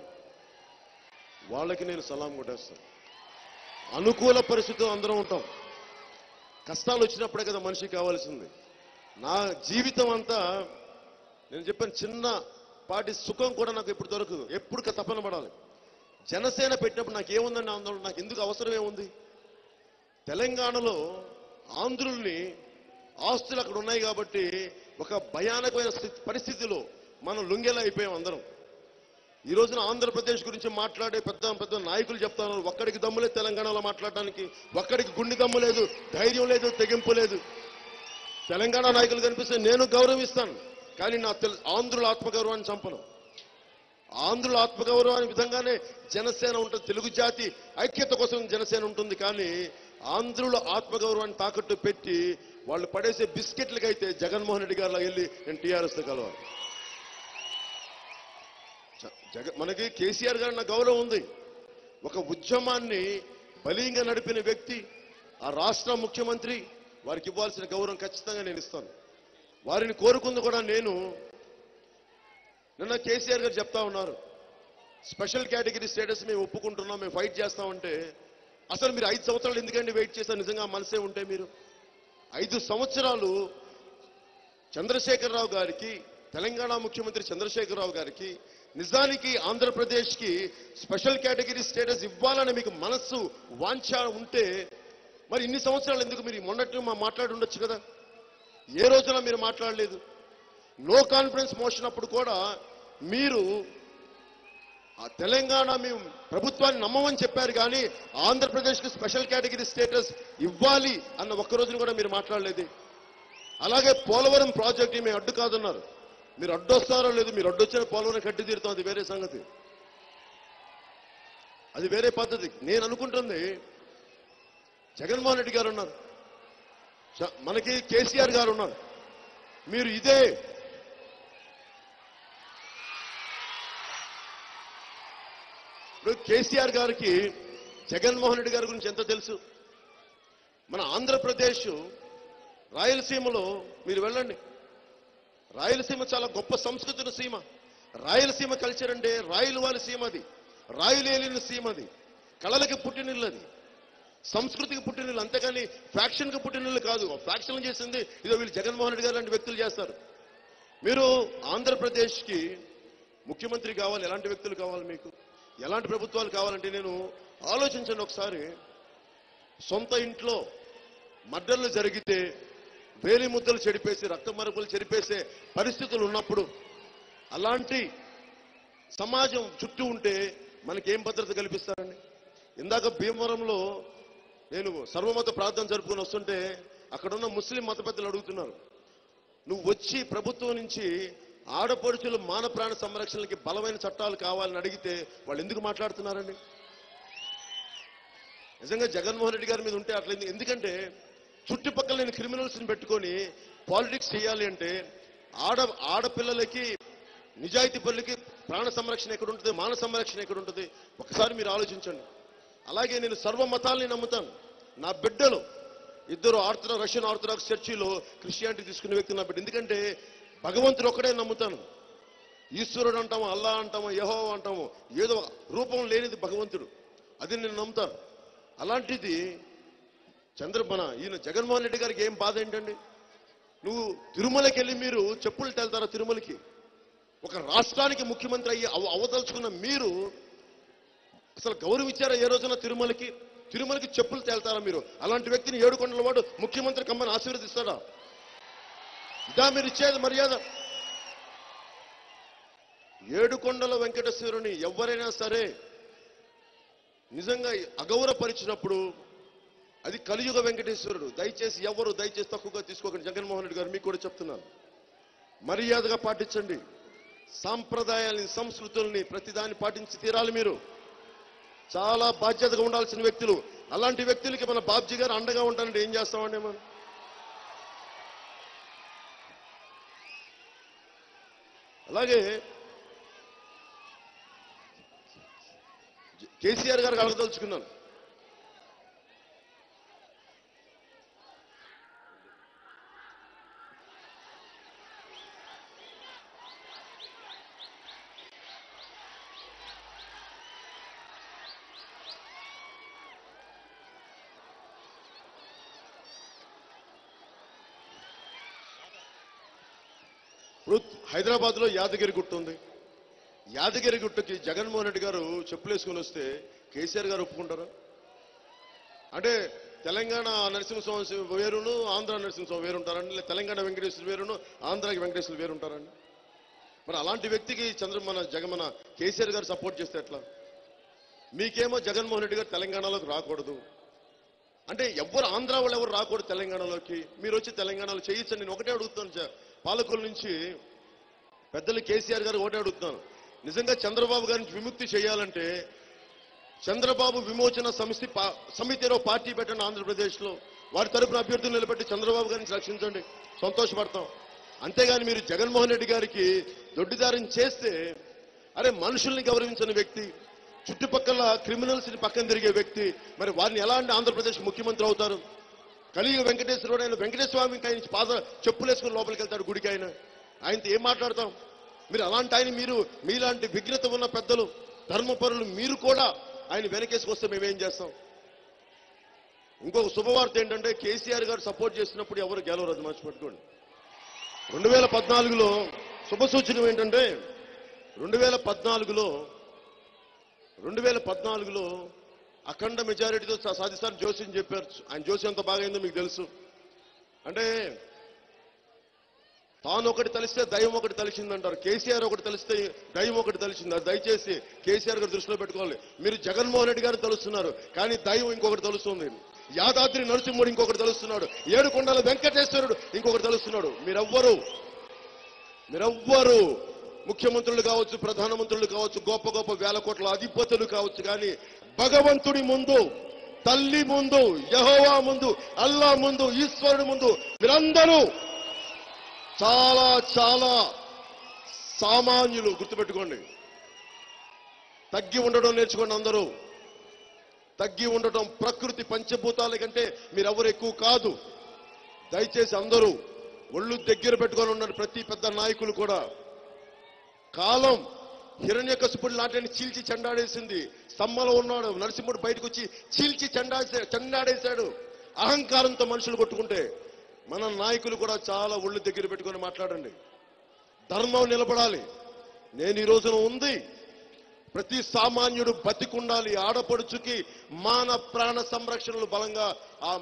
Speaker 2: వాళ్ళకి నేను సలాం కొట్టేస్తాను. అనుకూల పరిస్థితుల్లో అందరం ఉంటాం. కష్టాలు వచ్చినప్పుడే కదా మనిషికి కావాల్సింది. నా జీవితం అంతా నేను చెప్పాను, చిన్నపాటి సుఖం కూడా నాకు ఎప్పుడు దొరకదు. ఎప్పుడు తపన పడాలి. జనసేన పెట్టినప్పుడు నాకేముందండి ఆందోళన? నాకు ఎందుకు అవసరం ఏముంది? తెలంగాణలో ఆంధ్రుల్ని ఆస్తులు అక్కడ ఉన్నాయి కాబట్టి ఒక భయానకమైన పరిస్థితిలో మనం లొంగేలా అయిపోయాం అందరం. ఈ రోజున ఆంధ్రప్రదేశ్ గురించి మాట్లాడే పెద్ద పెద్ద నాయకులు చెప్తా ఉన్నారు, ఒక్కడికి దమ్ము లేదు తెలంగాణలో మాట్లాడడానికి, ఒక్కడికి గుండె దమ్ము లేదు, ధైర్యం లేదు, తెగింపు లేదు. తెలంగాణ నాయకులు కనిపిస్తే నేను గౌరవిస్తాను, కానీ నా ఆంధ్రుల ఆత్మగౌరవాన్ని చంపను. ఆంధ్రుల ఆత్మగౌరవాన్ని విధంగానే జనసేన ఉంటుంది, తెలుగు జాతి ఐక్యత కోసం జనసేన ఉంటుంది. కానీ ఆంధ్రుల ఆత్మగౌరవాన్ని తాకట్టు పెట్టి వాళ్ళు పడేసే బిస్కెట్లకైతే జగన్మోహన్ రెడ్డి గారిలో వెళ్ళి నేను టీఆర్ఎస్తో కలవాలి. మనకి కేసీఆర్ గారి నా గౌరవం ఉంది. ఒక ఉద్యమాన్ని బలీయంగా నడిపిన వ్యక్తి, ఆ రాష్ట్ర ముఖ్యమంత్రి, వారికి ఇవ్వాల్సిన గౌరవం ఖచ్చితంగా నేను ఇస్తాను. వారిని కోరుకుంది కూడా నేను. నిన్న కేసీఆర్ గారు చెప్తా ఉన్నారు, స్పెషల్ కేటగిరీ స్టేటస్ మేము ఒప్పుకుంటున్నాం, మేము ఫైట్ చేస్తామంటే, అసలు మీరు 5 సంవత్సరాలు ఎందుకండి వెయిట్ చేశారు? నిజంగా మనసే ఉంటే మీరు 5 సంవత్సరాలు చంద్రశేఖరరావు గారికి, తెలంగాణ ముఖ్యమంత్రి చంద్రశేఖరరావు గారికి, నిజానికి ఆంధ్రప్రదేశ్కి స్పెషల్ కేటగిరీ స్టేటస్ ఇవ్వాలని మీకు మనస్సు వాంఛ ఉంటే మరి ఇన్ని సంవత్సరాలు ఎందుకు? మీరు మొన్నటి మాట్లాడి ఉండొచ్చు కదా. ఏ రోజున మీరు మాట్లాడలేదు. నో కాన్ఫిడెన్స్ మోషన్ అప్పుడు కూడా మీరు ఆ తెలంగాణ మేము ప్రభుత్వాన్ని నమ్మమని చెప్పారు, కానీ ఆంధ్రప్రదేశ్కి స్పెషల్ కేటగిరీ స్టేటస్ ఇవ్వాలి అన్న ఒక్క రోజున కూడా మీరు మాట్లాడలేదు. అలాగే పోలవరం ప్రాజెక్టు మేము అడ్డు కాదన్నారు. మీరు అడ్డొస్తారో లేదు, మీరు అడ్డొచ్చిన పోలవరం కట్టి తీరుతాం, అది వేరే సంగతి, అది వేరే పద్ధతి. నేను అనుకుంటుంది జగన్మోహన్ రెడ్డి గారు ఉన్నారు, మనకి కేసీఆర్ గారు ఉన్నారు. మీరు ఇదే ఇప్పుడు కేసీఆర్ గారికి జగన్మోహన్ రెడ్డి గారి గురించి ఎంత తెలుసు? మన ఆంధ్రప్రదేశ్ రాయలసీమలో మీరు వెళ్ళండి, రాయలసీమ చాలా గొప్ప సంస్కృతిన సీమ. రాయలసీమ కల్చర్ అంటే రాయల వాళ్ళ సీమ, అది రాయలేలిన సీమ, అది కళలకి పుట్టినిల్లు, అది సంస్కృతికి పుట్టినిల్లు, అంతేగాని ఫ్యాక్షన్కి పుట్టినిల్లు కాదు. ఫ్యాక్షన్ చేసింది ఇదో వీళ్ళు జగన్మోహన్ రెడ్డి గారు లాంటి వ్యక్తులు చేస్తారు. మీరు ఆంధ్రప్రదేశ్కి ముఖ్యమంత్రి కావాలి, ఎలాంటి వ్యక్తులు కావాలి, మీకు ఎలాంటి ప్రభుత్వాలు కావాలంటే నేను ఆలోచించండి ఒకసారి. సొంత ఇంట్లో మర్డర్లు జరిగితే వేలి ముద్దలు చెడిపేసి రక్త మరపులు చెడిపేసే పరిస్థితులు ఉన్నప్పుడు అలాంటి సమాజం చుట్టూ ఉంటే మనకేం భద్రత కల్పిస్తారండి? ఇందాక భీమవరంలో నేను సర్వమత ప్రార్థన జరుపుకొని వస్తుంటే అక్కడున్న ముస్లిం మత పెద్దలు అడుగుతున్నారు, నువ్వు వచ్చి ప్రభుత్వం నుంచి ఆడపడుచులు మాన ప్రాణ సంరక్షణకి బలమైన చట్టాలు కావాలని అడిగితే వాళ్ళు ఎందుకు మాట్లాడుతున్నారండి? నిజంగా జగన్మోహన్ రెడ్డి గారి మీద ఉంటే అట్లా. ఎందుకంటే చుట్టుపక్కల నేను క్రిమినల్స్ని పెట్టుకొని పాలిటిక్స్ చేయాలి అంటే ఆడపిల్లలకి నిజాయితీ పనులకి ప్రాణ సంరక్షణ ఎక్కడ ఉంటుంది, మాన సంరక్షణ ఎక్కడ ఉంటుంది? ఒకసారి మీరు ఆలోచించండి. అలాగే నేను సర్వ మతాల్ని నమ్ముతాను. నా బిడ్డలు ఇద్దరు రష్యన్ ఆర్థడాక్స్ చర్చిలో క్రిస్టియానిటీ తీసుకునే వ్యక్తి నా బిడ్డ. ఎందుకంటే భగవంతుడు ఒక్కడే నమ్ముతాను. ఈశ్వరుడు అంటాము, అల్లా అంటాము, యెహోవా అంటాము, ఏదో రూపం లేనిది భగవంతుడు, అది నేను నమ్ముతాను. అలాంటిది ఈయన జగన్మోహన్ రెడ్డి గారికి ఏం బాధ ఏంటండి? నువ్వు తిరుమలకి వెళ్ళి మీరు చెప్పులు తెల్తారా? తిరుమలకి ఒక రాష్ట్రానికి ముఖ్యమంత్రి అయ్యి అవదలుచుకున్న మీరు అసలు గౌరవించారా ఏ రోజున? తిరుమలకి చెప్పులు తేల్తారా మీరు? అలాంటి వ్యక్తిని ఏడుకొండల వాడు ముఖ్యమంత్రి కమ్మని ఆశీర్వదిస్తాడా? ఇదా మీరు ఇచ్చేది మర్యాద? ఏడుకొండల వెంకటేశ్వరుని ఎవరైనా సరే నిజంగా అగౌరవపరిచినప్పుడు అది కలియుగ వెంకటేశ్వరుడు. దయచేసి తక్కువగా తీసుకోకండి. జగన్మోహన్ రెడ్డి గారు మీకు కూడా చెప్తున్నాను, మర్యాదగా పాటించండి. సాంప్రదాయాల్ని, సంస్కృతుల్ని ప్రతిదాన్ని పాటించి తీరాలి. మీరు చాలా బాధ్యతగా ఉండాల్సిన వ్యక్తులు. అలాంటి వ్యక్తులకి మన బాబ్జీ గారు అండగా ఉంటానంటే ఏం చేస్తామండి మనం? అలాగే కేసీఆర్ గారికి అడగదలుచుకున్నాను, హైదరాబాద్ లో యాదగిరి గుట్ట ఉంది, యాదగిరి గుట్టకి జగన్మోహన్ రెడ్డి గారు చెప్పులు వేసుకొని వస్తే కేసీఆర్ గారు ఒప్పుకుంటారా? అంటే తెలంగాణ నరసింహస్వామి వేరును ఆంధ్ర నరసింహస్వామి వేరుంటారండి, లేదా తెలంగాణ వెంకటేశ్వర వేరును ఆంధ్రాకి వెంకటేశ్వర వేరుంటారండి? మరి అలాంటి వ్యక్తికి మన కేసీఆర్ గారు సపోర్ట్ చేస్తే ఎట్లా? మీకేమో జగన్మోహన్ రెడ్డి గారు తెలంగాణలోకి రాకూడదు అంటే, ఎవరు ఆంధ్ర వాళ్ళు ఎవరు రాకూడదు తెలంగాణలోకి, మీరు వచ్చి తెలంగాణలో చేయొచ్చని నేను ఒకటే అడుగుతాను. పాలకుల నుంచి పెద్దలు కేసీఆర్ గారు ఒకటే అడుగుతున్నాను. నిజంగా చంద్రబాబు గారికి విముక్తి చేయాలంటే చంద్రబాబు విమోచన సమితిలో పార్టీ పెట్టండి ఆంధ్రప్రదేశ్లో, వారి తరపున అభ్యర్థులు నిలబెట్టి చంద్రబాబు గారిని రక్షించండి, సంతోషపడతాం. అంతేగాని మీరు జగన్మోహన్ రెడ్డి గారికి దొడ్డిదారిని చేస్తే, అరే మనుషుల్ని గౌరవించని వ్యక్తి, చుట్టుపక్కల క్రిమినల్స్ ని పక్కన తిరిగే వ్యక్తి, మరి వారిని ఎలా అంటే ఆంధ్రప్రదేశ్ ముఖ్యమంత్రి అవుతారు? కలియుగ వెంకటేశ్వరుడు ఆయన వెంకటేశ్వర స్వామికి ఆయన చెప్పులేసుకుని లోపలికి వెళ్తాడు గుడికి. ఆయనతో ఏం మాట్లాడతాం? మీరు అలాంటి ఆయన, మీలాంటి విఘ్నత ఉన్న పెద్దలు, ధర్మపరులు మీరు కూడా ఆయన వెనకేసుకొస్తే మేమేం చేస్తాం? ఇంకొక శుభవార్త ఏంటంటే, కేసీఆర్ గారు సపోర్ట్ చేసినప్పుడు ఎవరు గెలవరు, అది మర్చిపెట్టుకోండి. 2014లో శుభ సూచన ఏంటంటే, 2014లో అఖండ మెజారిటీతో సాధిస్తారని జోస్యం చెప్పారు. ఆయన జోస్యం ఎంత బాగా అయిందో మీకు తెలుసు. అంటే తాను ఒకటి తలిస్తే దైవం ఒకటి తలిచిందంటారు. కేసీఆర్ ఒకటి తలిస్తే దైవం ఒకటి తలిచింది. అది దయచేసి కేసీఆర్ గారు దృష్టిలో పెట్టుకోవాలి. మీరు జగన్మోహన్ రెడ్డి గారు తలుస్తున్నారు, కానీ దైవం ఇంకొకటి తలుస్తుంది. యాదాద్రి నరసింహుడు ఇంకొకటి తలుస్తున్నాడు, ఏడుకొండల వెంకటేశ్వరుడు ఇంకొకటి తలుస్తున్నాడు. మీరెవ్వరు ముఖ్యమంత్రులు కావచ్చు, ప్రధానమంత్రులు కావచ్చు, గొప్ప గొప్ప వేల కోట్ల అధిపతులు కావచ్చు, కానీ భగవంతుడి ముందు, తల్లి ముందు, యెహోవా ముందు, అల్లా ముందు, ఈశ్వరుడి ముందు మీరందరూ చాలా చాలా సామాన్యులు. గుర్తుపెట్టుకోండి, తగ్గి ఉండడం నేర్చుకోండి. అందరూ తగ్గి ఉండటం, ప్రకృతి పంచభూతాల కంటే మీరెవరు ఎక్కువ కాదు. దయచేసి అందరూ ఒళ్ళు దగ్గర పెట్టుకొని ఉన్నారు. ప్రతి పెద్ద నాయకులు కూడా కాలం హిరణ్యకశిపుడు లాంటి చీల్చి చెండాడేసింది. స్తంభంలో ఉన్నాడు నరసింహుడు, బయటకు వచ్చి చీల్చి చెండాడేశాడు. అహంకారంతో మనుషులు కొట్టుకుంటే మన నాయకులు కూడా చాలా ఒళ్ళు దగ్గర పెట్టుకొని మాట్లాడండి. ధర్మం నిలబడాలి. నేను ఈ రోజున ఉంది, ప్రతి సామాన్యుడు బతికుండాలి. ఆడపడుచుకి మాన ప్రాణ సంరక్షణలు బలంగా ఆ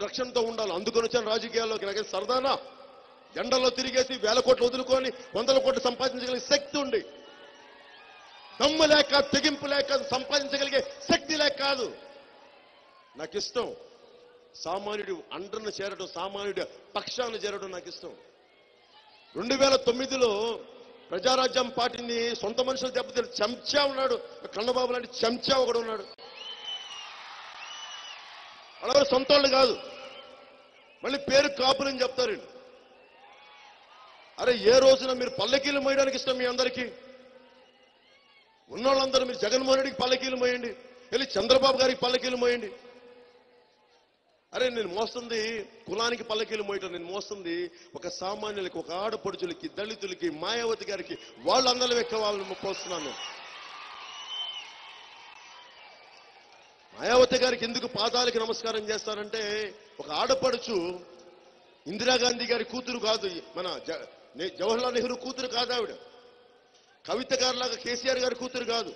Speaker 2: రక్షణతో ఉండాలి. అందుకొని వచ్చాను రాజకీయాల్లోకి. నాకేం సరదానా? ఎండలో తిరిగేసి వేల కోట్లు వదులుకొని 100 కోట్లు సంపాదించగలిగే శక్తి ఉంది. దమ్ము లేక, తెగింపు లేక, సంపాదించగలిగే శక్తి లేక కాదు. నాకు ఇష్టం సామాన్యుడు అండను చేరడం, సామాన్యుడి పక్షాన్ని చేరడం నాకు ఇష్టం. 2009లో ప్రజారాజ్యం పార్టీని సొంత మనుషులు దెబ్బతిని చెంచా ఉన్నాడు, కన్నబాబు లాంటి చెంచా ఒకడు ఉన్నాడు. వాళ్ళెవరు సొంత వాళ్ళు కాదు, మళ్ళీ పేరు కాపులని చెప్తారు. అరే ఏ రోజున మీరు పల్లకీలు మోయడానికి ఇష్టం మీ అందరికీ? ఉన్నోళ్ళందరూ మీరు జగన్మోహన్ రెడ్డికి పల్లకీలు మోయండి, వెళ్ళి చంద్రబాబు గారికి పల్లకీలు మోయండి. అరే నేను మోస్తుంది కులానికి పల్లకీలు మోయటం, నేను మోస్తుంది ఒక సామాన్యులకి, ఒక ఆడపడుచులకి, దళితులకి, మాయావతి గారికి, వాళ్ళందరూ ఎక్క వాళ్ళని మోస్తున్నాను. మాయావతి గారికి ఎందుకు పాదాలకి నమస్కారం చేస్తారంటే, ఒక ఆడపడుచు ఇందిరాగాంధీ గారి కూతురు కాదు, మన జవహర్లాల్ నెహ్రూ కూతురు కాదు ఆవిడ. కవిత గారిలాగా కేసీఆర్ గారి కూతురు కాదు.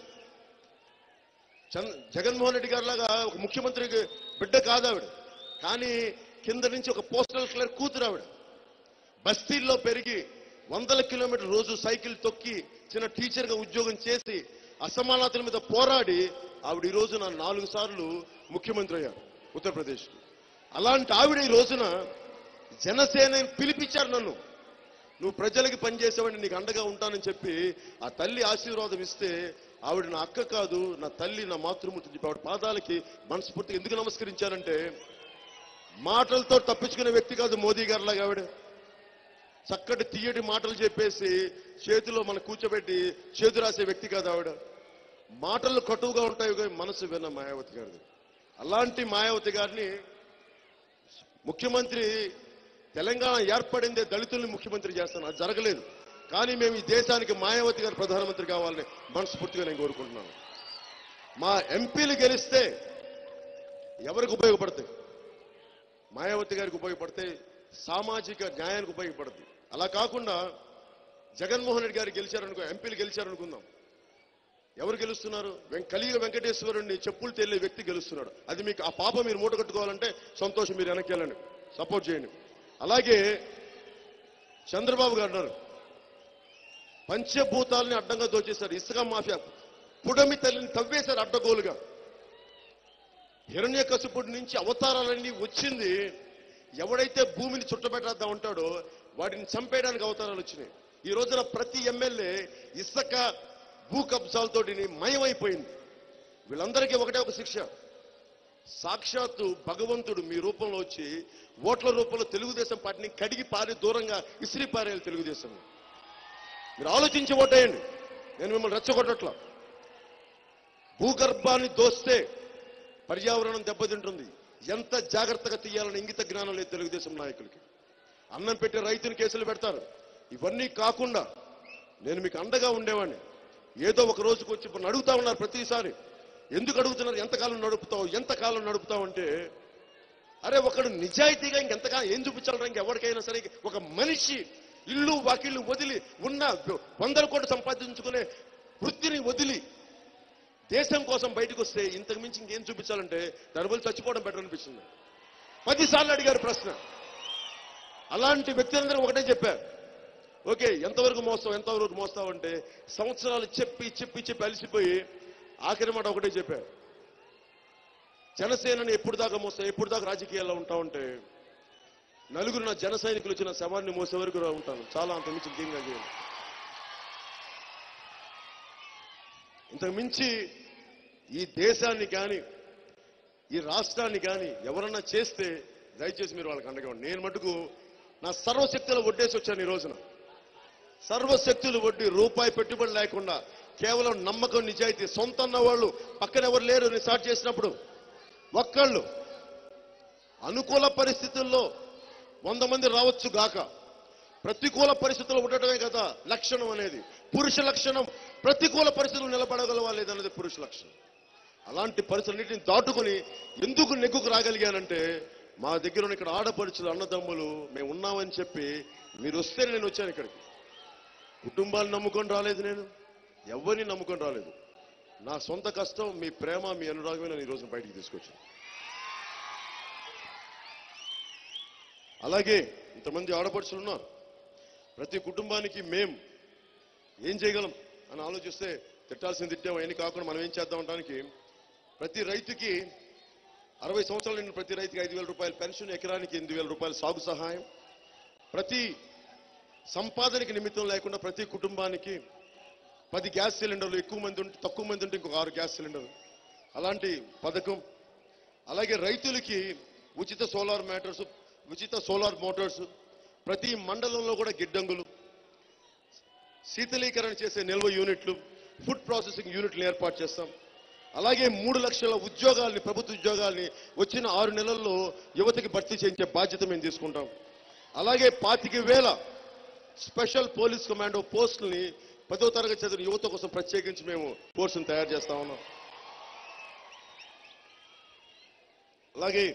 Speaker 2: జగన్మోహన్ రెడ్డి గారిలాగా ఒక ముఖ్యమంత్రి బిడ్డ కాదు ఆవిడ. కానీ కింద నుంచి ఒక పోస్టల్ క్లర్క్ కూతురు ఆవిడ. బస్తీల్లో పెరిగి 100 కిలోమీటర్ రోజు సైకిల్ తొక్కి చిన్న టీచర్గా ఉద్యోగం చేసి అసమానతల మీద పోరాడి ఆవిడ ఈ రోజున 4 సార్లు ముఖ్యమంత్రి అయ్యారు ఉత్తరప్రదేశ్. అలాంటి ఆవిడ ఈ రోజున జనసేన పిలిపించారు నన్ను, నువ్వు ప్రజలకి పనిచేసేవాడిని, నీకు అండగా ఉంటానని చెప్పి ఆ తల్లి ఆశీర్వాదం ఇస్తే, ఆవిడ నా అక్క కాదు, నా తల్లి, నా మాతృమూర్తి చెప్పి ఆవిడ పాదాలకి మనస్ఫూర్తిగా ఎందుకు నమస్కరించారంటే, మాటలతో తప్పించుకునే వ్యక్తి కాదు మోదీ గారిలాగా ఆవిడ. చక్కటి తీయటి మాటలు చెప్పేసి చేతిలో మనం కూర్చోబెట్టి చేతు రాసే వ్యక్తి కాదు ఆవిడ. మాటలు కటువుగా ఉంటాయి, మనసు విన్న మాయావతి గారిది. అలాంటి మాయావతి గారిని ముఖ్యమంత్రి, తెలంగాణ ఏర్పడిందే దళితుల్ని ముఖ్యమంత్రి చేస్తాను, అది జరగలేదు. కానీ మేము ఈ దేశానికి మాయావతి గారు ప్రధానమంత్రి కావాలని మనస్ఫూర్తిగా నేను కోరుకుంటున్నాను. మా ఎంపీలు గెలిస్తే ఎవరికి ఉపయోగపడతాయి? మాయావతి గారికి ఉపయోగపడితే సామాజిక న్యాయానికి ఉపయోగపడుతుంది. అలా కాకుండా జగన్మోహన్ రెడ్డి గారు గెలిచారనుకో, ఎంపీలు గెలిచారనుకుందాం. ఎవరు గెలుస్తున్నారు? కలియుగ వెంకటేశ్వరుడిని చెప్పులు తెల్లే వ్యక్తి గెలుస్తున్నాడు. అది మీకు ఆ పాప మీరు మూట కట్టుకోవాలంటే సంతోషం, మీరు వెనక్కి వెళ్ళండి, సపోర్ట్ చేయండి. అలాగే చంద్రబాబు గారు అన్నారు, పంచభూతాలని అడ్డంగా దోచేశారు. ఇసుక మాఫియా పుడమి తల్లిని తవ్వేశారు అడ్డగోలుగా. హిరణ్యకశిపుడి నుంచి అవతారాలన్నీ వచ్చింది. ఎవడైతే భూమిని చుట్టబెట్టేద్దా ఉంటాడో వాటిని చంపేయడానికి అవతారాలు వచ్చినాయి. ఈ రోజున ప్రతి ఎమ్మెల్యే ఇసుక భూ కబ్జాలతో మయమైపోయింది. వీళ్ళందరికీ ఒకటే ఒక శిక్ష, సాక్షాత్తు భగవంతుడు మీ రూపంలో వచ్చి ఓట్ల రూపంలో తెలుగుదేశం పార్టీని కడిగి పారి దూరంగా ఇసిరి పారేయాలి. తెలుగుదేశం మీరు ఆలోచించి ఓటేయండి. నేను మిమ్మల్ని రెచ్చగొట్టట్లా. భూగర్భాన్ని దోస్తే పర్యావరణం దెబ్బతింటుంది. ఎంత జాగ్రత్తగా తీయాలని ఇంగిత జ్ఞానం లేదు తెలుగుదేశం నాయకులకి. అన్నం పెట్టే రైతుని కేసులు పెడతారు. ఇవన్నీ కాకుండా నేను మీకు అండగా ఉండేవాడిని. ఏదో ఒక రోజుకు వచ్చి ఇప్పుడు అడుగుతా ఉన్నారు ప్రతిసారి, ఎందుకు అడుగుతున్నారు, ఎంతకాలం నడుపుతావు అంటే, అరే ఒకడు నిజాయితీగా ఇంకెంతకాలం ఏం చూపించాలరా? ఇంకెవరికైనా సరే ఒక మనిషి ఇల్లు వాకిళ్ళు వదిలి ఉన్న 100 కోట్లు సంపాదించుకునే వృత్తిని వదిలి దేశం కోసం బయటకు వస్తే ఇంతకు మించి ఇంకేం చూపించాలంటే దాని వల్ల చచ్చిపోవడం బెటర్ అనిపిస్తుంది. 10 సార్లు అడిగారు ప్రశ్న. అలాంటి వ్యక్తులందరూ ఒకటే చెప్పారు, ఓకే ఎంతవరకు మోస్తావు అంటే సంవత్సరాలు చెప్పి అలసిపోయి ఆఖరి మాట ఒకటే చెప్పారు, జనసేనని ఎప్పుడు దాకా రాజకీయాల్లో ఉంటామంటే నలుగురు నా జన సైనికులు వచ్చిన శవాన్ని మోసే వరకు ఉంటాను, చాలా అంత మించి ఇంకేంగా చేయాలి. ఇంతకు మించి ఈ దేశాన్ని కానీ ఈ రాష్ట్రాన్ని కానీ ఎవరన్నా చేస్తే దయచేసి మీరు వాళ్ళకి అండగా ఉండండి. నేను మటుకు నా సర్వశక్తులు ఒడ్డేసి వచ్చాను. ఈ రోజున సర్వశక్తులు వడ్డీ రూపాయి పెట్టుబడి లేకుండా కేవలం నమ్మకం, నిజాయితీ, సొంత అన్న వాళ్ళు పక్కన ఎవరు లేరు నేను స్టార్ట్ చేసినప్పుడు ఒక్కళ్ళు అనుకూల పరిస్థితుల్లో 100 మంది రావచ్చు గాక, ప్రతికూల పరిస్థితుల్లో ఉండటమే కదా లక్షణం అనేది. పురుష లక్షణం ప్రతికూల పరిస్థితులు నిలబడగలవా లేదన్నది పురుష లక్షణం. అలాంటి పరిస్థితులన్నింటిని దాటుకుని ఎందుకు నెగ్గుకు రాగలిగానంటే మా దగ్గర ఉన్న ఇక్కడ ఆడపడుచులు అన్నదమ్ములు మేము ఉన్నామని చెప్పి మీరు వస్తేనే నేను వచ్చాను ఇక్కడికి. కుటుంబాన్ని నమ్ముకొని రాలేదు, నేను ఎవరిని నమ్ముకొని రాలేదు. నా సొంత కష్టం, మీ ప్రేమ, మీ అనురాగమే నేను ఈ రోజున బయటికి తీసుకొచ్చాను. అలాగే ఇంతమంది ఆడపడుచులు ఉన్నారు. ప్రతి కుటుంబానికి మేం ఏం చేయగలం అని ఆలోచిస్తే తిట్టాల్సింది తిట్టాం, అవన్నీ కాకుండా మనం ఏం చేద్దాం అనడానికి ప్రతి రైతుకి 60 సంవత్సరాలు నిండిన ప్రతి రైతుకి 5,000 రూపాయల పెన్షన్, ఎకరానికి 8,000 రూపాయల సాగు సహాయం, ప్రతి సంపాదనకి నిమిత్తం లేకుండా ప్రతి కుటుంబానికి 10 గ్యాస్ సిలిండర్లు, ఎక్కువ మంది ఉంటే తక్కువ మంది ఉంటే ఇంకొక 6 గ్యాస్ సిలిండర్లు, అలాంటి పథకం. అలాగే రైతులకి ఉచిత సోలార్ మోటార్స్, ప్రతి మండలంలో కూడా గిడ్డంగులు, శీతలీకరణ చేసే నిల్వ యూనిట్లు, ఫుడ్ ప్రాసెసింగ్ యూనిట్లు ఏర్పాటు చేస్తాం. అలాగే 3 లక్షల ఉద్యోగాల్ని, ప్రభుత్వ ఉద్యోగాల్ని వచ్చిన 6 నెలల్లో యువతకి భర్తీ చేయించే బాధ్యత మేము తీసుకుంటాం. అలాగే 25,000 స్పెషల్ పోలీస్ కమాండో పోస్టుల్ని 10వ తరగతి చదివిన యువత కోసం ప్రత్యేకించి మేము కోర్సును తయారు చేస్తా ఉన్నాం. అలాగే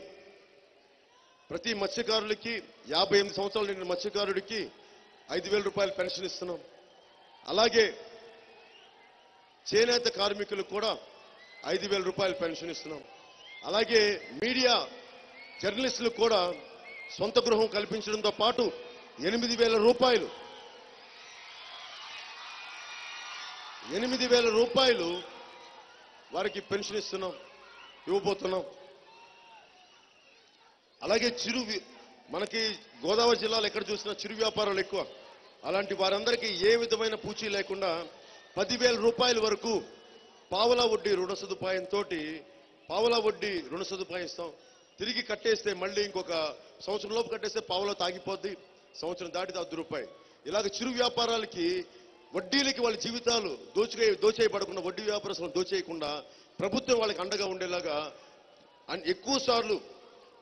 Speaker 2: ప్రతి మత్స్యకారులకి 58 సంవత్సరాలు నిండిన మత్స్యకారుడికి 5,000 రూపాయల పెన్షన్ ఇస్తున్నాం. అలాగే చేనేత కార్మికులకు కూడా 5,000 రూపాయల పెన్షన్ ఇస్తున్నాం. అలాగే మీడియా జర్నలిస్టులకు కూడా సొంత గృహం కల్పించడంతో పాటు 8,000 రూపాయలు వారికి పెన్షన్ ఇవ్వబోతున్నాం. అలాగే మనకి గోదావరి జిల్లాలో ఎక్కడ చూసినా చిరు వ్యాపారాలు ఎక్కువ. అలాంటి వారందరికీ ఏ విధమైన పూచీ లేకుండా 10,000 రూపాయల వరకు పావలా వడ్డీ రుణ సదుపాయం ఇస్తాం. తిరిగి కట్టేస్తే మళ్ళీ ఇంకొక సంవత్సరం లోపు కట్టేస్తే పావలా తాగిపోద్ది, సంవత్సరం దాటితే ₹10. ఇలాగ చిరు వ్యాపారాలకి వడ్డీలకి వాళ్ళ జీవితాలు దోచేయబడకుండా, వడ్డీ వ్యాపారస్తులను దోచేయకుండా ప్రభుత్వం వాళ్ళకి అండగా ఉండేలాగా ఎక్కువ సార్లు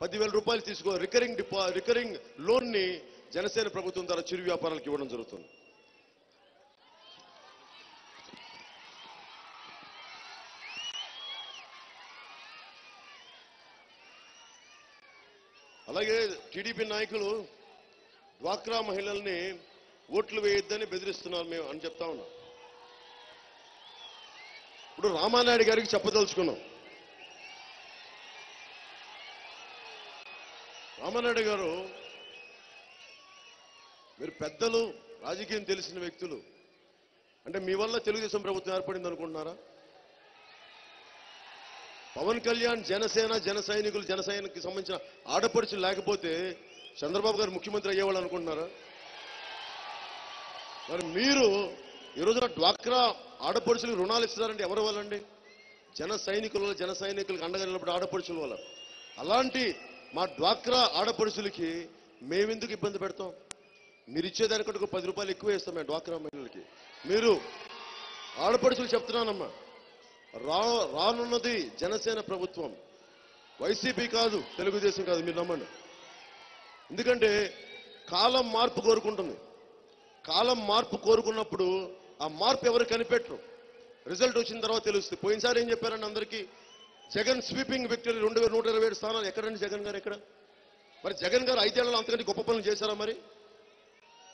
Speaker 2: 10,000 రూపాయలు తీసుకో రికరింగ్ లోన్ ని జనసేన ప్రభుత్వం ద్వారా చిరు వ్యాపారాలకు ఇవ్వడం జరుగుతుంది. అలాగే టీడీపీ నాయకులు డ్వాక్రా మహిళల్ని ఓట్లు వేయొద్దని బెదిరిస్తున్నారు మేము అని చెప్తా ఉన్నాం. ఇప్పుడు రామానాయుడు గారికి చెప్పదలుచుకున్నాం. రామానాయుడు గారు, మీరు పెద్దలు, రాజకీయం తెలిసిన వ్యక్తులు, అంటే మీ వల్ల తెలుగుదేశం ప్రభుత్వం ఏర్పడింది అనుకుంటున్నారా? పవన్ కళ్యాణ్ జనసేన జన సైనికులకు సంబంధించిన ఆడపడుచులు లేకపోతే చంద్రబాబు గారు ముఖ్యమంత్రి అయ్యేవాళ్ళు అనుకుంటున్నారా? మరి మీరు ఈ రోజున డ్వాక్రా ఆడపడుచులకు రుణాలు ఇస్తున్నారంటే ఎవరి వల్లండి? జన సైనికులకు అండగా నిలబడి ఆడపడుచుల వల్ల. అలాంటి మా డ్వాక్రా ఆడపడుచులకి మేమెందుకు ఇబ్బంది పెడతాం? మీరు ఇచ్చేదానికంటే ఒక 10 రూపాయలు ఎక్కువ వేస్తాం మేము డ్వాక్రా మహిళలకి. మీరు ఆడపడుచులు చెప్తున్నానమ్మా, రానున్నది జనసేన ప్రభుత్వం, వైసీపీ కాదు, తెలుగుదేశం కాదు, మీరు నమ్మండి. ఎందుకంటే కాలం మార్పు కోరుకుంటుంది. కాలం మార్పు కోరుకున్నప్పుడు ఆ మార్పు ఎవరు కనిపెట్టరు. రిజల్ట్ వచ్చిన తర్వాత తెలుస్తుంది. పోయినసారి ఏం చెప్పారండి అందరికీ? జగన్ స్వీపింగ్ విక్టరీ 2127 స్థానాలు. ఎక్కడండి జగన్ గారు? ఎక్కడ? మరి జగన్ గారు 5 ఏళ్లలో అంతకంటే గొప్ప పనులు చేశారా? మరి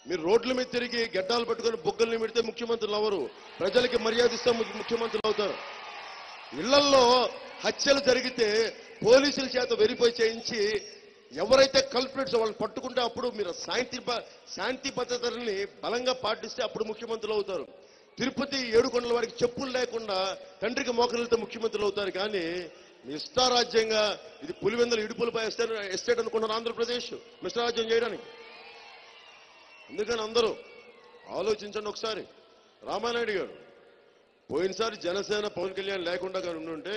Speaker 2: మీరు రోడ్ల మీద తిరిగి గడ్డాలు పట్టుకొని బొగ్గల్ని పెడితే ముఖ్యమంత్రులు అవరు. ప్రజలకి మర్యాద ఇస్తే ముఖ్యమంత్రులు అవుతారు. ఇళ్లల్లో హత్యలు జరిగితే పోలీసుల చేత వెరిఫై చేయించి ఎవరైతే కల్ప్రిట్స్ వాళ్ళని పట్టుకుంటే అప్పుడు మీరు శాంతి భద్రతల్ని బలంగా పాటిస్తే అప్పుడు ముఖ్యమంత్రులు అవుతారు. తిరుపతి ఏడుకొండల వారికి చెప్పులు లేకుండా తండ్రికి మోకరితో ముఖ్యమంత్రులు అవుతారు. కానీ మీ ఇష్టారాజ్యంగా ఇది పులివెందుల ఇడుపులపై ఎస్టేట్ అనుకుంటున్నారు ఆంధ్రప్రదేశ్ ఇష్టారాజ్యం చేయడానికి. అందుకని అందరూ ఆలోచించండి ఒకసారి. రామానాయుడు గారు, పోయినసారి జనసేన పవన్ కళ్యాణ్ లేకుండా కానీ ఉండుంటే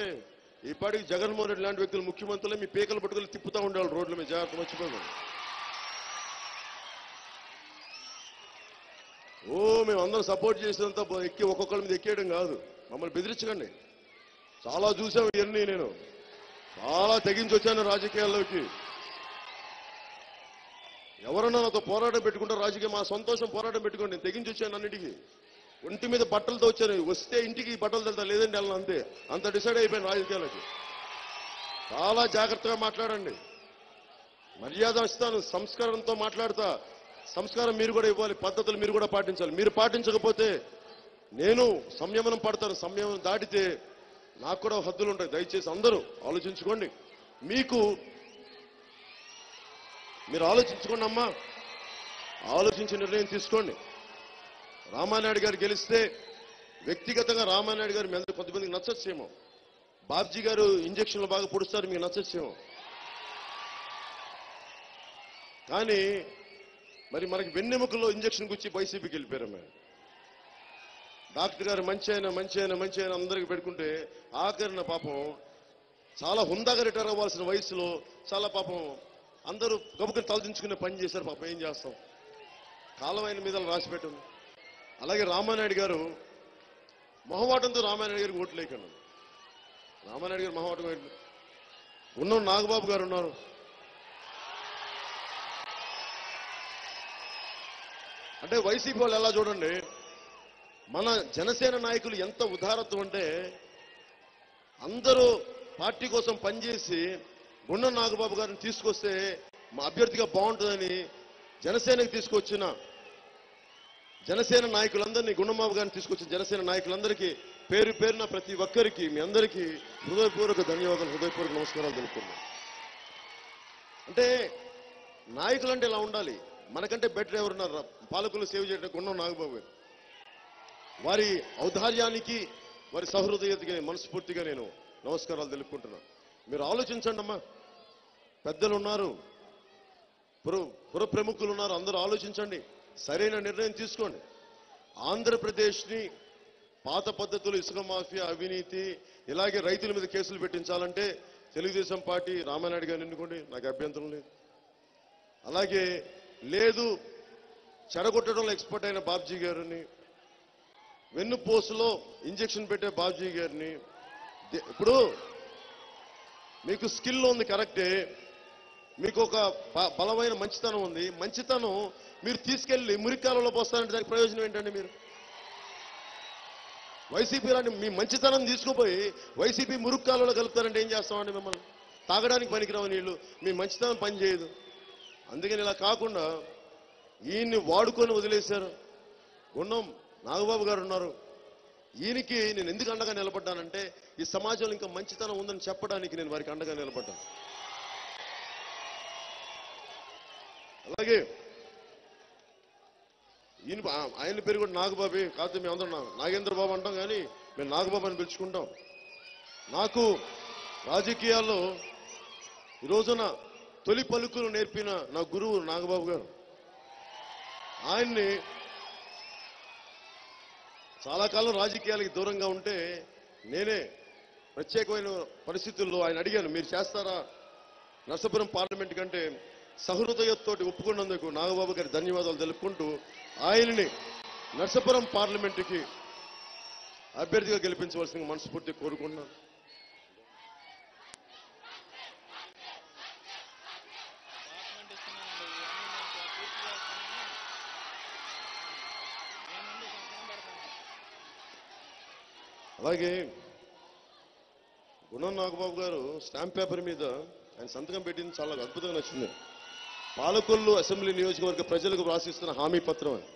Speaker 2: ఈపాటికి జగన్మోహన్ రెడ్డి లాంటి వ్యక్తులు ముఖ్యమంత్రులే మీ పీకలు పట్టుకుని తిప్పుతూ ఉండేవాళ్ళు రోడ్ల మీద. జాగ్రత్త, మర్చిపోయాను. మేము అందరం సపోర్ట్ చేసినంత ఎక్కి ఒక్కొక్కరి మీద ఎక్కేయడం కాదు. మమ్మల్ని బెదిరించకండి. చాలా చూసాం ఇవన్నీ. నేను చాలా తెగించి వచ్చాను రాజకీయాల్లోకి. ఎవరన్నా నాతో పోరాటం పెట్టుకుంటారు రాజకీయం, మా సంతోషం పోరాటం పెట్టుకోండి. నేను తెగించి వచ్చాను అన్నిటికీ. ఒంటి మీద బట్టలతో వచ్చాను. వస్తే ఇంటికి బట్టలు తెలుతా, లేదండి వెళ్ళను, అంతే. అంత డిసైడ్ అయిపోయాను రాజకీయాలకి. చాలా జాగ్రత్తగా మాట్లాడండి. మర్యాద ఇస్తాను, సంస్కారంతో మాట్లాడతా. సంస్కారం మీరు కూడా ఇవ్వాలి, పద్ధతులు మీరు కూడా పాటించాలి. మీరు పాటించకపోతే నేను సంయమనం పడతాను. సంయమనం దాటితే నాకు కూడా హద్దులు ఉంటాయి. దయచేసి అందరూ ఆలోచించుకోండి. మీరు ఆలోచించుకోండి అమ్మా, ఆలోచించి నిర్ణయం తీసుకోండి. రామానాయుడు గారు గెలిస్తే వ్యక్తిగతంగా రామానాయుడు గారు మీ అందరూ కొంతమందికి నచ్చచ్చేమో. బాబ్జీ గారు ఇంజక్షన్లు బాగా పొడుస్తారు, మీకు నచ్చచ్చేమో. కానీ మరి మనకి వెన్నెముకల్లో ఇంజక్షన్ గుచ్చి వైసీపీకి వెళ్ళిపోయారు. మేము డాక్టర్ గారు మంచి అయినా అందరికి పెట్టుకుంటే ఆఖరిన పాపం చాలా హుందాగా రిటైర్ అవ్వాల్సిన వయసులో చాలా పాపం అందరూ గబుకుని తలదించుకునే పని చేశారు. పాపం ఏం చేస్తాం, కాలమైన మీద రాసి పెట్టింది. అలాగే రామానాయుడు గారు మొహమాటంతో రామానాయుడు గారికి ఓట్లు లేకన్నాడు. రామానాయుడు గారు మొహమాటం ఉన్న నాగబాబు గారు ఉన్నారు. అంటే వైసీపీ వాళ్ళు ఎలా చూడండి, మన జనసేన నాయకులు ఎంత ఉదారత్వం అంటే అందరూ పార్టీ కోసం పనిచేసి గుండం నాగబాబు గారిని తీసుకొస్తే మా అభ్యర్థిగా బాగుంటుందని జనసేనకి తీసుకొచ్చిన జనసేన నాయకులందరినీ, గుండబాబు గారిని తీసుకొచ్చిన జనసేన నాయకులందరికీ పేరు పేరున ప్రతి ఒక్కరికి మీ అందరికీ హృదయపూర్వక ధన్యవాదాలు, హృదయపూర్వక నమస్కారాలు తెలుపుతున్నాను. అంటే నాయకులు అంటే ఇలా ఉండాలి. మనకంటే బెటర్ ఎవరున్నారు? పాలకులు సేవ చేయడం గుండం నాగబాబు గారు. వారి ఔదార్యానికి, వారి సహృదయతకి మనస్ఫూర్తిగా నేను నమస్కారాలు తెలుపుకుంటున్నాను. మీరు ఆలోచించండి అమ్మా, పెద్దలు ఉన్నారు, పుర ప్రముఖులు ఉన్నారు, అందరూ ఆలోచించండి, సరైన నిర్ణయం తీసుకోండి. ఆంధ్రప్రదేశ్ని పాత పద్ధతులు, ఇసుక మాఫియా, అవినీతి, ఇలాగే రైతుల మీద కేసులు పెట్టించాలంటే తెలుగుదేశం పార్టీ రామానాయుడు గారిని ఎన్నుకోండి, నాకు అభ్యంతరం లేదు. అలాగే లేదు చెడగొట్టడంలో ఎక్స్పర్ట్ అయిన బాబ్జీ గారిని, వెన్నుపోసులో ఇంజక్షన్ పెట్టే బాబ్జీ గారిని. ఇప్పుడు మీకు స్కిల్ ఉంది కరెక్టే, మీకు ఒక బలమైన మంచితనం ఉంది. మంచితనం మీరు తీసుకెళ్లి మురికాలలో పోస్తారంటే దానికి ప్రయోజనం ఏంటండి? మీరు వైసీపీ లాంటి మీ మంచితనం తీసుకుపోయి వైసీపీ మురుక్కాలలో కలుపుతారంటే ఏం చేస్తామండి? మిమ్మల్ని తాగడానికి పనికిరావు నీళ్లు, మీ మంచితనం పనిచేయదు. అందుకని ఇలా కాకుండా ఈయన్ని వాడుకొని వదిలేశారు. గున్నం నాగబాబు గారు ఉన్నారు. ఈయనకి నేను ఎందుకు అండగా నిలబడ్డానంటే ఈ సమాజంలో ఇంకా మంచితనం ఉందని చెప్పడానికి నేను వారికి అండగా నిలబడ్డాను. అలాగే ఆయన పేరు కూడా నాగబాబే కాదు, మేము అందరం నాగేంద్ర బాబు అంటాం, కానీ మేము నాగబాబు అని పిలుచుకుంటాం. నాకు రాజకీయాల్లో ఈ రోజున తొలి పలుకులు నేర్పిన నా గురువు నాగబాబు గారు. ఆయన్ని చాలా కాలం రాజకీయాలకి దూరంగా ఉంటే నేనే ప్రత్యేకమైన పరిస్థితుల్లో ఆయన అడిగాను, మీరు చేస్తారా నర్సాపురం పార్లమెంట్ కంటే సహృదయతో ఒప్పుకున్నందుకు నాగబాబు గారి ధన్యవాదాలు తెలుపుకుంటూ ఆయనని నర్సాపురం పార్లమెంటుకి అభ్యర్థిగా గెలిపించవలసిందిగా మనస్ఫూర్తిగా కోరుకుంటున్నాను. అలాగే గుణం నాగబాబు గారు స్టాంప్ పేపర్ మీద ఆయన సంతకం పెట్టింది చాలా అద్భుతంగా నచ్చింది. పాలకొల్లు అసెంబ్లీ నియోజకవర్గ ప్రజలకు రాసిస్తున్న హామీ పత్రం అని.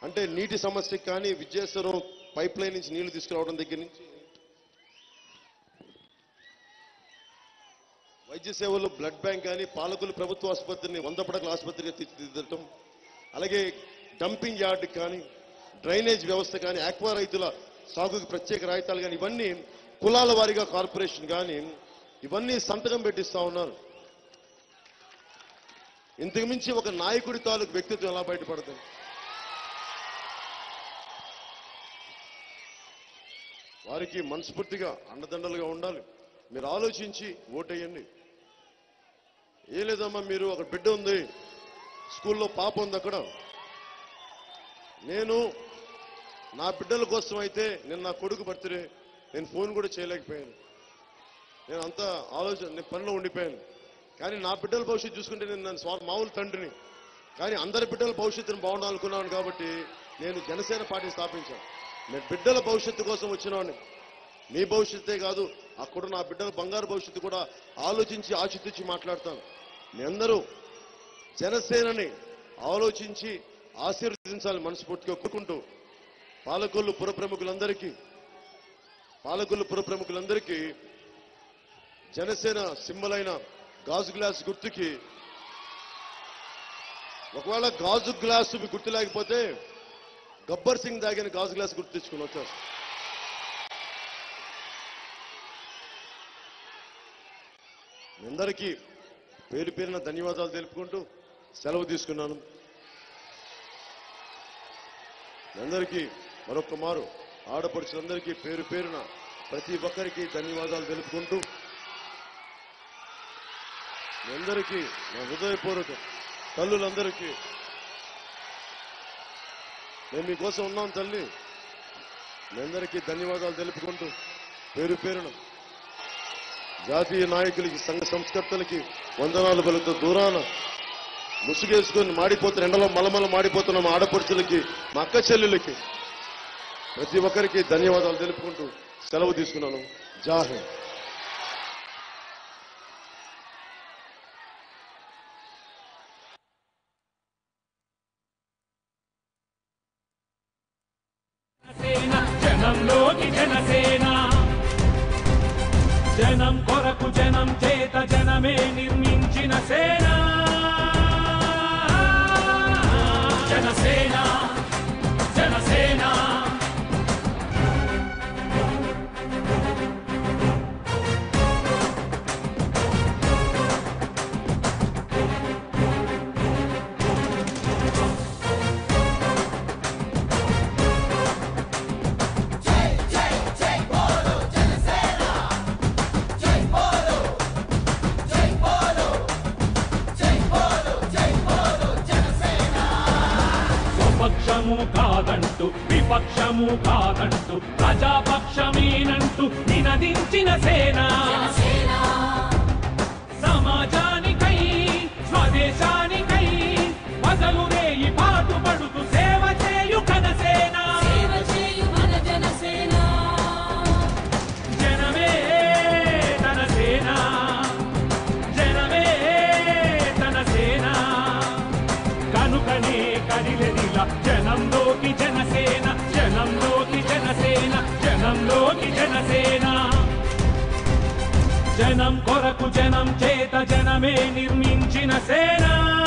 Speaker 2: అంటే నీటి సమస్యకి కానీ, విద్యాసరం పైప్ లైన్ నుంచి నీళ్లు తీసుకురావడం దగ్గర నుంచి వైద్య సేవలు, బ్లడ్ బ్యాంక్ కానీ, పాలకొల్లు ప్రభుత్వ ఆసుపత్రిని 100 పడకల ఆసుపత్రిగా తీర్చిదిద్దటం, అలాగే డంపింగ్ యార్డ్ కానీ, డ్రైనేజ్ వ్యవస్థ కానీ, ఆక్వా రైతుల సాగుకు ప్రత్యేక రాయితాలు కానీ, ఇవన్నీ కులాల వారీగా కార్పొరేషన్ కానీ ఇవన్నీ సంతకం పెట్టిస్తా ఉన్నారు. ఇంతకు మించి ఒక నాయకుడి తాలూకు వ్యక్తిత్వం ఎలా బయటపడుతుంది? వారికి మనస్ఫూర్తిగా అండదండలుగా ఉండాలి. మీరు ఆలోచించి ఓటేయండి. ఏం లేదమ్మా, మీరు ఒక బిడ్డ ఉంది, స్కూల్లో పాప ఉంది, అక్కడ నేను నా బిడ్డల కోసం అయితే నేను నా కొడుకు బర్త్డే నేను ఫోన్ కూడా చేయలేకపోయాను. నేను అంతా నేను పనిలో ఉండిపోయాను. కానీ నా బిడ్డల భవిష్యత్తు చూసుకుంటే నేను మామూలు తండ్రిని, కానీ అందరి బిడ్డల భవిష్యత్తును బాగుండాలనుకున్నాను కాబట్టి నేను జనసేన పార్టీ స్థాపించాను. నేను బిడ్డల భవిష్యత్తు కోసం వచ్చినాను. మీ భవిష్యత్తే కాదు, అక్కడ నా బిడ్డల బంగారు భవిష్యత్తు కూడా ఆలోచించి ఆచితూచి మాట్లాడతాను. మీ అందరూ జనసేనని ఆలోచించి ఆశీర్వదించాలని మనస్ఫూర్తిగా కోరుకుంటూ పాలకొల్లు పుర ప్రముఖులందరికీ జనసేన సింబల్ అయిన గాజు గ్లాస్ గుర్తుకి, ఒకవేళ గాజు గ్లాసు మీకు గుర్తు లేకపోతే గబ్బర్ సింగ్ దాగిన గాజు గ్లాస్ గుర్తు తెచ్చుకుని వచ్చారు. అందరికీ పేరు పేరున ధన్యవాదాలు తెలుపుకుంటూ సెలవు తీసుకున్నాను. అందరికీ మరొక మారు ఆడపడుచులందరికీ పేరు పేరున ప్రతి ఒక్కరికి ధన్యవాదాలు తెలుపుకుంటూ అందరికీ నా హృదయపూర్వక తల్లులందరికీ మేము మీకోసం ఉన్నాం తల్లి, మీ అందరికీ ధన్యవాదాలు తెలుపుకుంటూ పేరు పేరున జాతీయ నాయకులకి, సంఘ సంస్కర్తలకి వందనాలు పలుకుతూ దూరాన ముసుగేసుకొని మాడిపోతున్న ఎండలో మలమల మాడిపోతున్న మా ఆడపడుచులకి, మా అక్క చెల్లెలకి ప్రతి ఒక్కరికి ధన్యవాదాలు తెలుపుకుంటూ సెలవు తీసుకున్నాను. జై
Speaker 1: హింద్. జనంలోకి జనసేన, జనం కొరకు జనం చేత జనమే నిర్మించిన సేన. జనసేన జనసేన పక్షము కాదంటూ, విపక్షము కాదంటూ, ప్రజాపక్షమేనంటూ నినదించిన సేన. సమాజానికై, స్వదేశానికై పగలు రేయి పాటుపడుతూ సేవ చేయు ఘనసేన. జనమే తన సేన, జనమే తన సేన. కనుకనే జనంలోకి జనసేన, జనంలోకి జనసేన, జనంలోకి జనసేన. జనం కొరకు జనం చేత జనమే నిర్మించిన సేన.